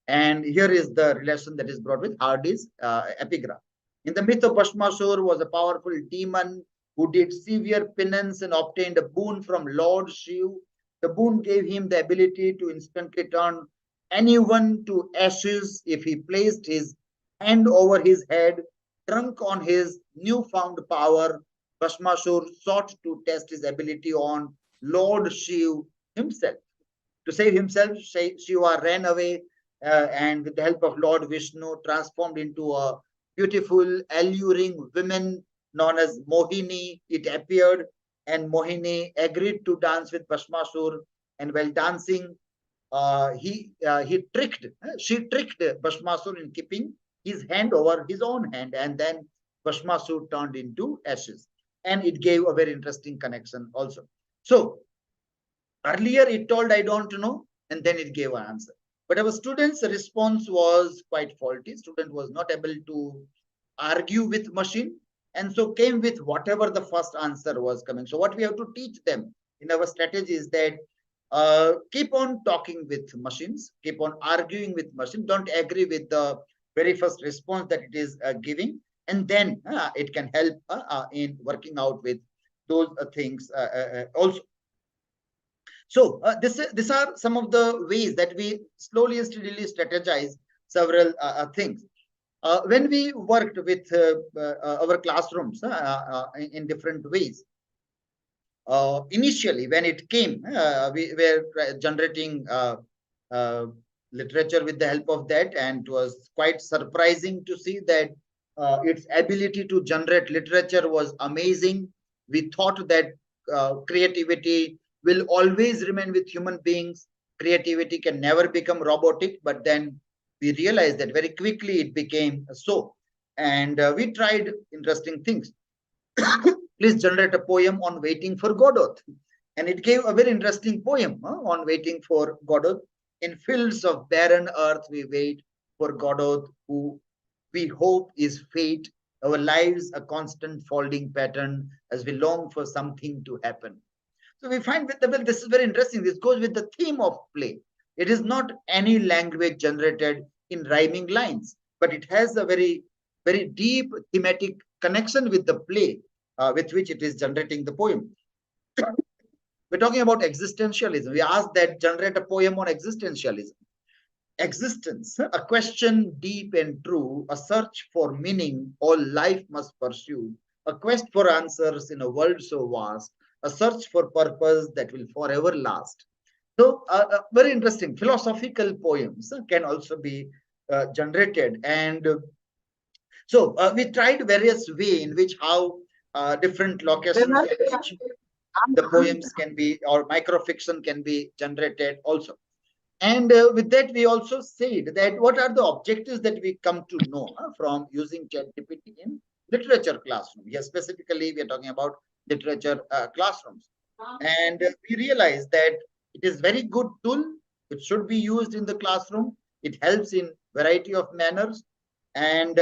And here is the relation that is brought with Hardy's epigraph. In the myth of Bhasmasur was a powerful demon who did severe penance and obtained a boon from Lord Shiv. The boon gave him the ability to instantly turn anyone to ashes if he placed his hand over his head. Drunk on his newfound power, Bhasmasur sought to test his ability on Lord Shiv himself. To save himself, Shiva ran away and with the help of Lord Vishnu transformed into a beautiful, alluring woman known as Mohini. It appeared, and Mohini agreed to dance with Bhasmasur. And while dancing, she tricked Bhasmasur in keeping his hand over his own hand, and then Bhasmasur turned into ashes. And it gave a very interesting connection also. So earlier it told, I don't know, and then it gave an answer. But our student's response was quite faulty. Student was not able to argue with machine, and so came with whatever the first answer was coming. So what we have to teach them in our strategy is that keep on talking with machines, keep on arguing with machine. Don't agree with the very first response that it is giving, and then it can help in working out with those things also. So these are some of the ways that we slowly and steadily strategize several things. When we worked with our classrooms in different ways, initially when it came, we were generating literature with the help of that, and it was quite surprising to see that its ability to generate literature was amazing. We thought that creativity will always remain with human beings. Creativity can never become robotic, but then we realized that very quickly it became so. And we tried interesting things. Please generate a poem on waiting for Godot. And it gave a very interesting poem on waiting for Godot. In fields of barren earth, we wait for Godot, who we hope is fate. Our lives a constant folding pattern as we long for something to happen. So we find that, well, this is very interesting. This goes with the theme of play. It is not any language generated in rhyming lines, but it has a very, very deep thematic connection with the play with which it is generating the poem. We're talking about existentialism. We asked that generate a poem on existentialism. Existence, a question deep and true, a search for meaning all life must pursue, a quest for answers in a world so vast, a search for purpose that will forever last. So very interesting. Philosophical poems can also be generated. And so we tried various ways in which how different locations the poems can be, or microfiction can be generated also. And with that, we also said that what are the objectives that we come to know from using ChatGPT in literature classroom. Here specifically, we are talking about literature classrooms. And we realize that it is very good tool. It should be used in the classroom. It helps in variety of manners. And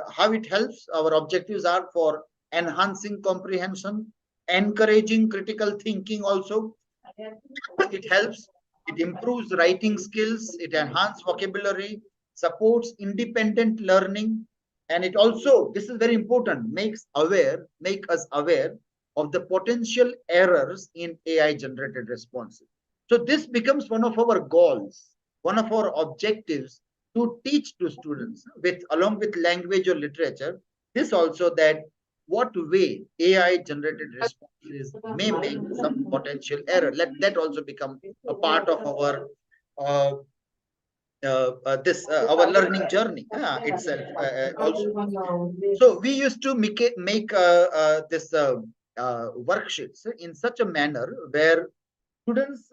how it helps, our objectives are for enhancing comprehension, encouraging critical thinking also. It helps, it improves writing skills, it enhances vocabulary, supports independent learning, and it also, this is very important, make us aware of the potential errors in AI generated responses. So this becomes one of our goals, one of our objectives to teach to students with along with language or literature. This also, that what way AI generated responses may make some potential error. Let that also become a part of our our learning journey itself also. So we used to make this worksheets in such a manner where students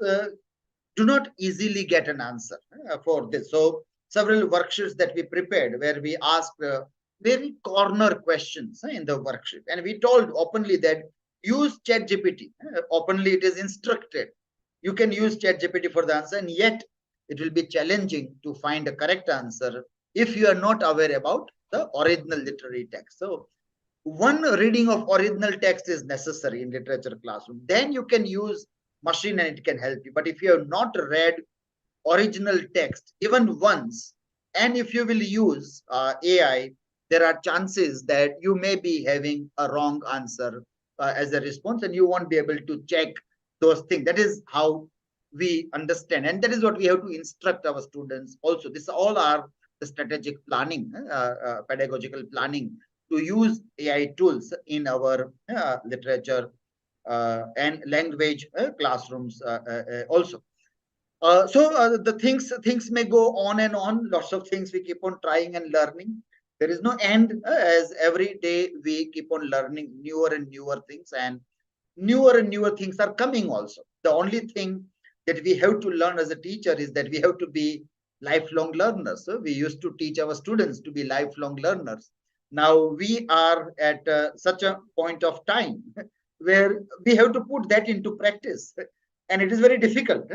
do not easily get an answer for this. So several worksheets that we prepared where we asked very corner questions in the worksheet, and we told openly that use ChatGPT. Openly, it is instructed. You can use ChatGPT for the answer, and yet it will be challenging to find a correct answer if you are not aware about the original literary text. So one reading of original text is necessary in literature classroom. Then you can use machine and it can help you. But if you have not read original text even once, and if you will use AI, there are chances that you may be having a wrong answer as a response, and you won't be able to check those things. That is how we understand, and that is what we have to instruct our students also. This all are the strategic planning, pedagogical planning, to use AI tools in our literature and language classrooms also. So the things may go on and on. Lots of things we keep on trying and learning. There is no end, as every day we keep on learning newer and newer things, and newer things are coming also. The only thing that we have to learn as a teacher is that we have to be lifelong learners. So we used to teach our students to be lifelong learners. Now we are at such a point of time where we have to put that into practice, and it is very difficult.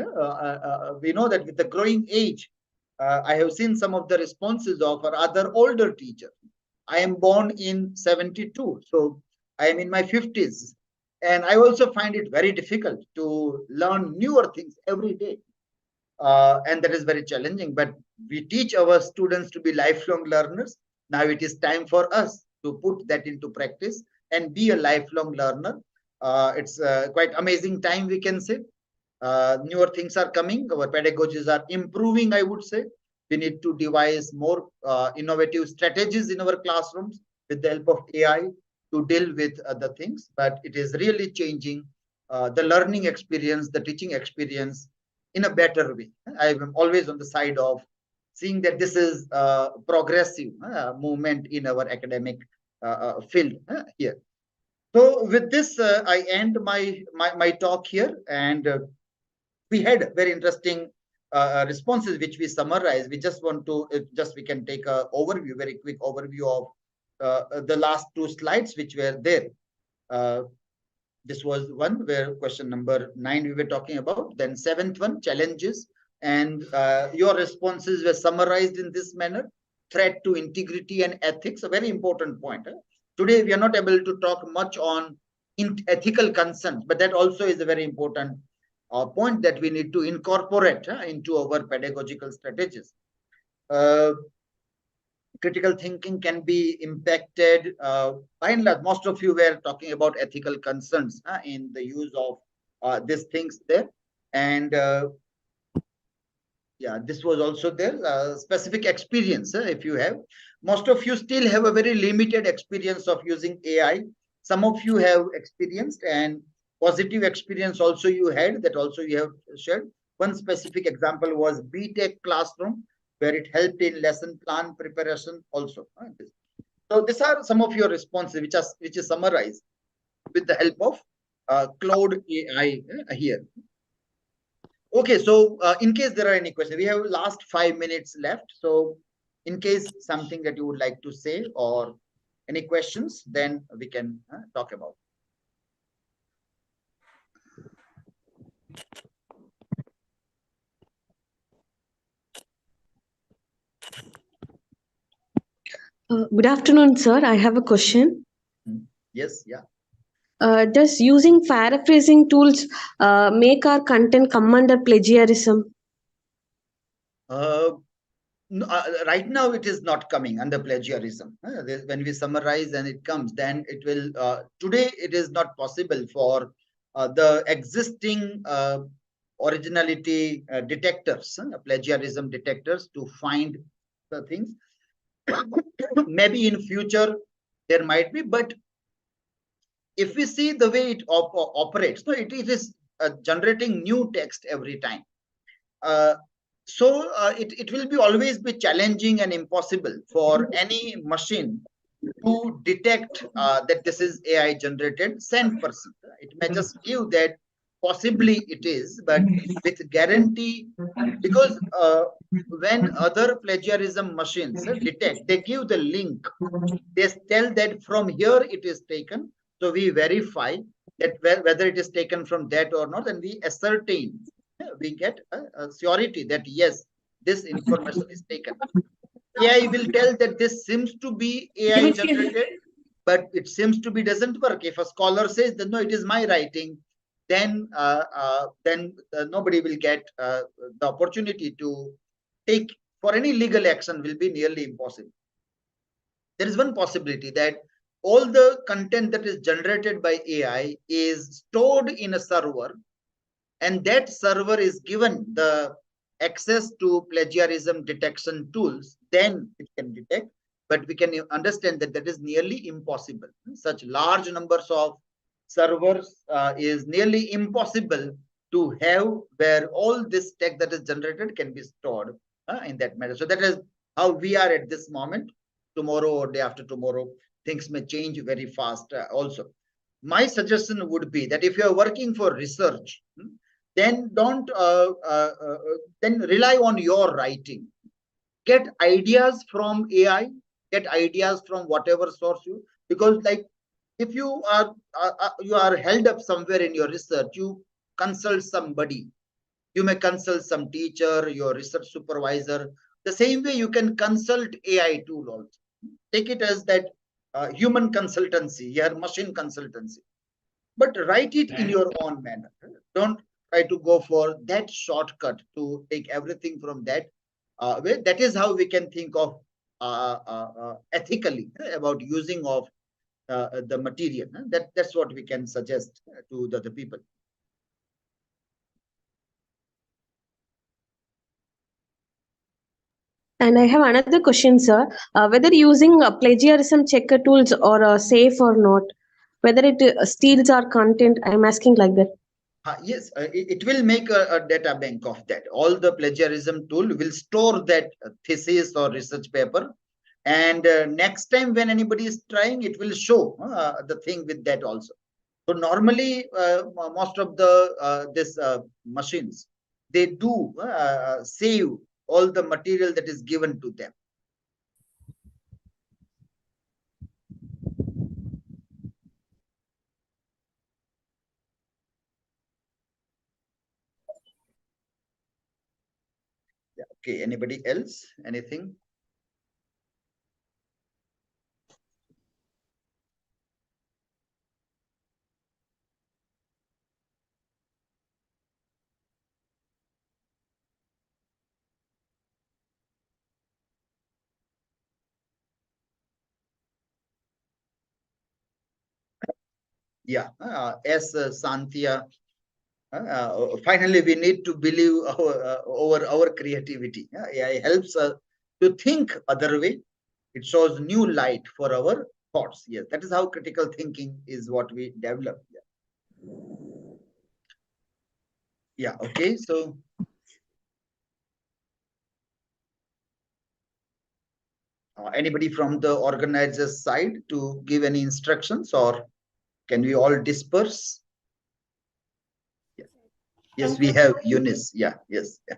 We know that with the growing age, I have seen some of the responses of our other older teachers. I am born in 72, so I am in my 50s. And I also find it very difficult to learn newer things every day. And that is very challenging. But we teach our students to be lifelong learners. Now it is time for us to put that into practice and be a lifelong learner. It's quite amazing time, we can say. Newer things are coming. Our pedagogies are improving, I would say. We need to devise more innovative strategies in our classrooms with the help of AI to deal with the things, but it is really changing the learning experience, the teaching experience in a better way. I am always on the side of seeing that this is a progressive movement in our academic field here. So with this, I end my talk here, and we had very interesting responses which we summarize. We just want to, if we can take a overview, very quick overview of the last two slides which were there. This was one where question number 9 we were talking about. Then 7th one, challenges, and your responses were summarized in this manner. Threat to integrity and ethics, a very important point. Today we are not able to talk much on ethical concerns, but that also is a very important point that we need to incorporate into our pedagogical strategies. Critical thinking can be impacted. By and large, most of you were talking about ethical concerns in the use of these things there. And yeah, this was also there. Specific experience, if you have. Most of you still have a very limited experience of using AI. Some of you have experienced, and positive experience also you had, that also you have shared. One specific example was BTech classroom, where it helped in lesson plan preparation also. So these are some of your responses, which is summarized with the help of Cloud AI here. Okay, so in case there are any questions, we have last 5 minutes left. So in case something that you would like to say or any questions, then we can talk about. Good afternoon, sir. I have a question. Yes, yeah. Does using paraphrasing tools make our content come under plagiarism? Right now, it is not coming under plagiarism. When we summarize and it comes, then it will. Today, it is not possible for the existing originality detectors, plagiarism detectors, to find the things. Maybe in future there might be, but if we see the way it operates, so it is generating new text every time. So it will be always be challenging and impossible for any machine to detect that this is AI generated 100%. It may just give that possibly it is, but with guarantee, because when other plagiarism machines detect, they give the link. They tell that from here it is taken. So we verify that whether it is taken from that or not, and we ascertain, we get a surety that yes, this information is taken. AI will tell that this seems to be AI generated, but it seems to be doesn't work. If a scholar says that no, it is my writing, then nobody will get the opportunity to take for any legal action will be nearly impossible. There is one possibility that all the content that is generated by AI is stored in a server, and that server is given the access to plagiarism detection tools, then it can detect. But we can understand that that is nearly impossible. Such large numbers of servers is nearly impossible to have where all this text that is generated can be stored in that manner. So that is how we are at this moment. Tomorrow or day after tomorrow, things may change very fast also. My suggestion would be that if you are working for research, then don't then rely on your writing. Get ideas from AI, get ideas from whatever source you, because like if you are held up somewhere in your research, you consult somebody. You may consult some teacher, your research supervisor. The same way you can consult AI tool also. Take it as that human consultancy, your machine consultancy. But write it in your own manner. Don't try to go for that shortcut to take everything from that way. That is how we can think of ethically about using of the material. That's what we can suggest to the people. And I have another question, sir. Whether using plagiarism checker tools are safe or not, whether it steals our content, I'm asking like that. Yes, it will make a data bank of that. All the plagiarism tool will store that thesis or research paper. And next time when anybody is trying, it will show the thing with that also. So normally, most of the this machines, they do save all the material that is given to them. Yeah. Okay. Anybody else? Anything? Yeah. As Santhia. Finally, we need to believe our creativity. AI helps us to think other way. It shows new light for our thoughts. Yes, that is how critical thinking is what we develop. Yeah. Okay. So. Anybody from the organizer's side to give any instructions, or can we all disperse? Yeah. Yes, we have Eunice. Yeah. Yes. Yeah.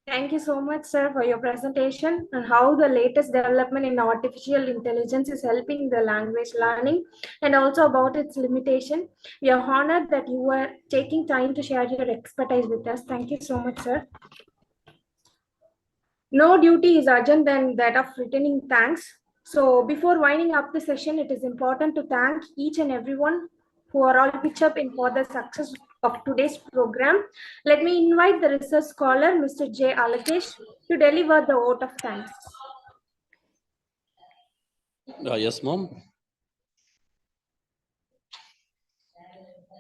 Thank you so much, sir, for your presentation and how the latest development in artificial intelligence is helping the language learning and also about its limitation. We are honored that you are taking time to share your expertise with us. Thank you so much, sir. No duty is urgent than that of returning thanks. So before winding up the session, it is important to thank each and everyone who are all pitched up in for the success of today's program. Let me invite the research scholar, Mr. J. Alakesh, to deliver the vote of thanks. Yes, ma'am.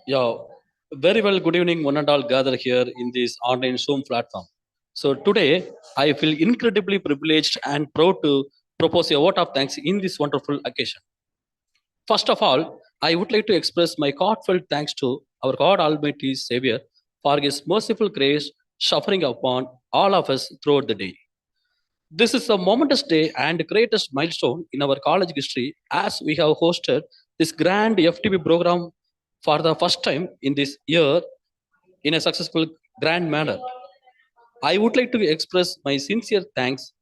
Yeah, very well. Good evening, one and all gathered here in this online Zoom platform. So today, I feel incredibly privileged and proud to propose a vote of thanks in this wonderful occasion. First of all, I would like to express my heartfelt thanks to our God Almighty Savior for His merciful grace showering upon all of us throughout the day. This is a momentous day and greatest milestone in our college history as we have hosted this grand FTP program for the first time in this year in a successful grand manner. I would like to express my sincere thanks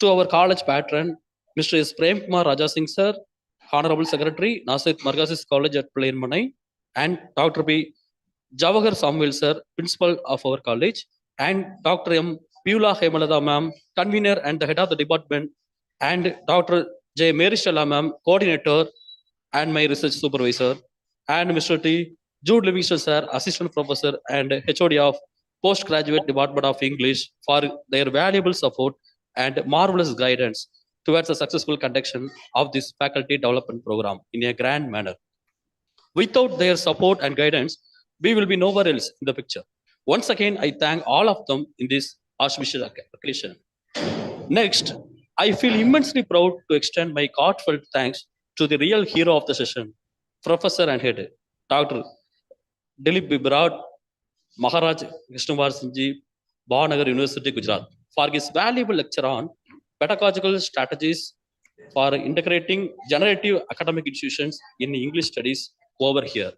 to our college patron, Mr. S. Prem Kumar Raja Singh Sir, Honorable Secretary, Nazareth College at Plainmanai, and Dr. B. Javahar Samuel Sir, Principal of our college, and Dr. M. Pula Hemalada Ma'am, Convener and the Head of the Department, and Dr. J. Marishalla Ma'am, Coordinator, and my Research Supervisor, and Mr. T. Jude Livingston Sir, Assistant Professor and HOD of Postgraduate Department of English for their valuable support and marvelous guidance towards the successful conduction of this faculty development program in a grand manner. Without their support and guidance, we will be nowhere else in the picture. Once again, I thank all of them in this auspicious occasion. Next, I feel immensely proud to extend my heartfelt thanks to the real hero of the session, Professor and Head, Dr. Dilip Barad, Maharaj Krishnawar Singhji, Bhavnagar University, Gujarat, for his valuable lecture on pedagogical strategies for integrating generative academic institutions in English studies over here.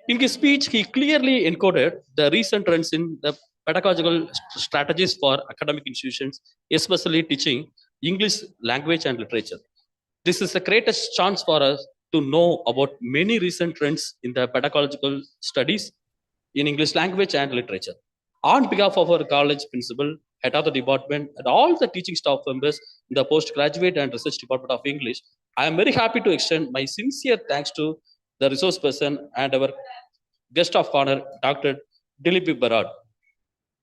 In his speech, he clearly encoded the recent trends in the pedagogical strategies for academic institutions, especially teaching English language and literature. This is the greatest chance for us to know about many recent trends in the pedagogical studies in English language and literature. On behalf of our college principal, head of the department, and all the teaching staff members in the postgraduate and research department of English, I am very happy to extend my sincere thanks to the resource person and our guest of honor, Dr. Dilip Barad.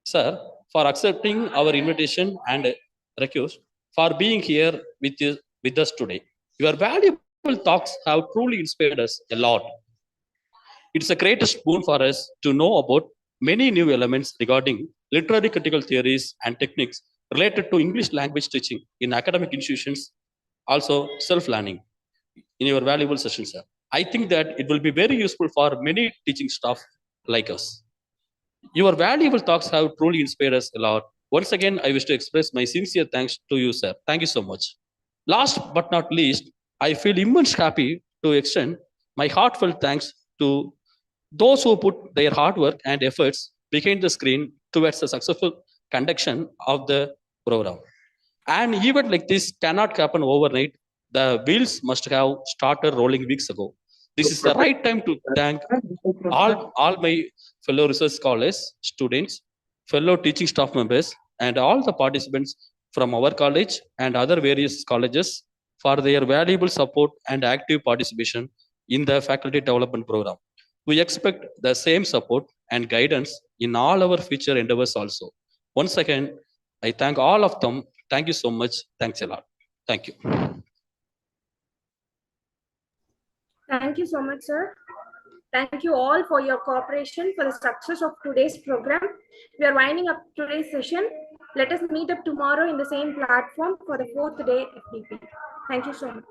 Sir, for accepting our invitation and request for being here with us today. Your valuable talks have truly inspired us a lot. It's the greatest boon for us to know about many new elements regarding literary critical theories and techniques related to English language teaching in academic institutions, also self-learning in your valuable session, sir. I think that it will be very useful for many teaching staff like us. Your valuable talks have truly inspired us a lot. Once again, I wish to express my sincere thanks to you, sir. Thank you so much. Last but not least, I feel immense happy to extend my heartfelt thanks to those who put their hard work and efforts behind the screen towards the successful conduction of the program. An event like this cannot happen overnight. The wheels must have started rolling weeks ago. This is the right time to thank all my fellow research scholars, students, fellow teaching staff members, and all the participants from our college and other various colleges for their valuable support and active participation in the faculty development program. We expect the same support and guidance in all our future endeavors also. Once again, I thank all of them. Thank you so much. Thanks a lot. Thank you. Thank you so much, sir. Thank you all for your cooperation for the success of today's program. We are winding up today's session. Let us meet up tomorrow in the same platform for the 4th day FTP. Thank you so much.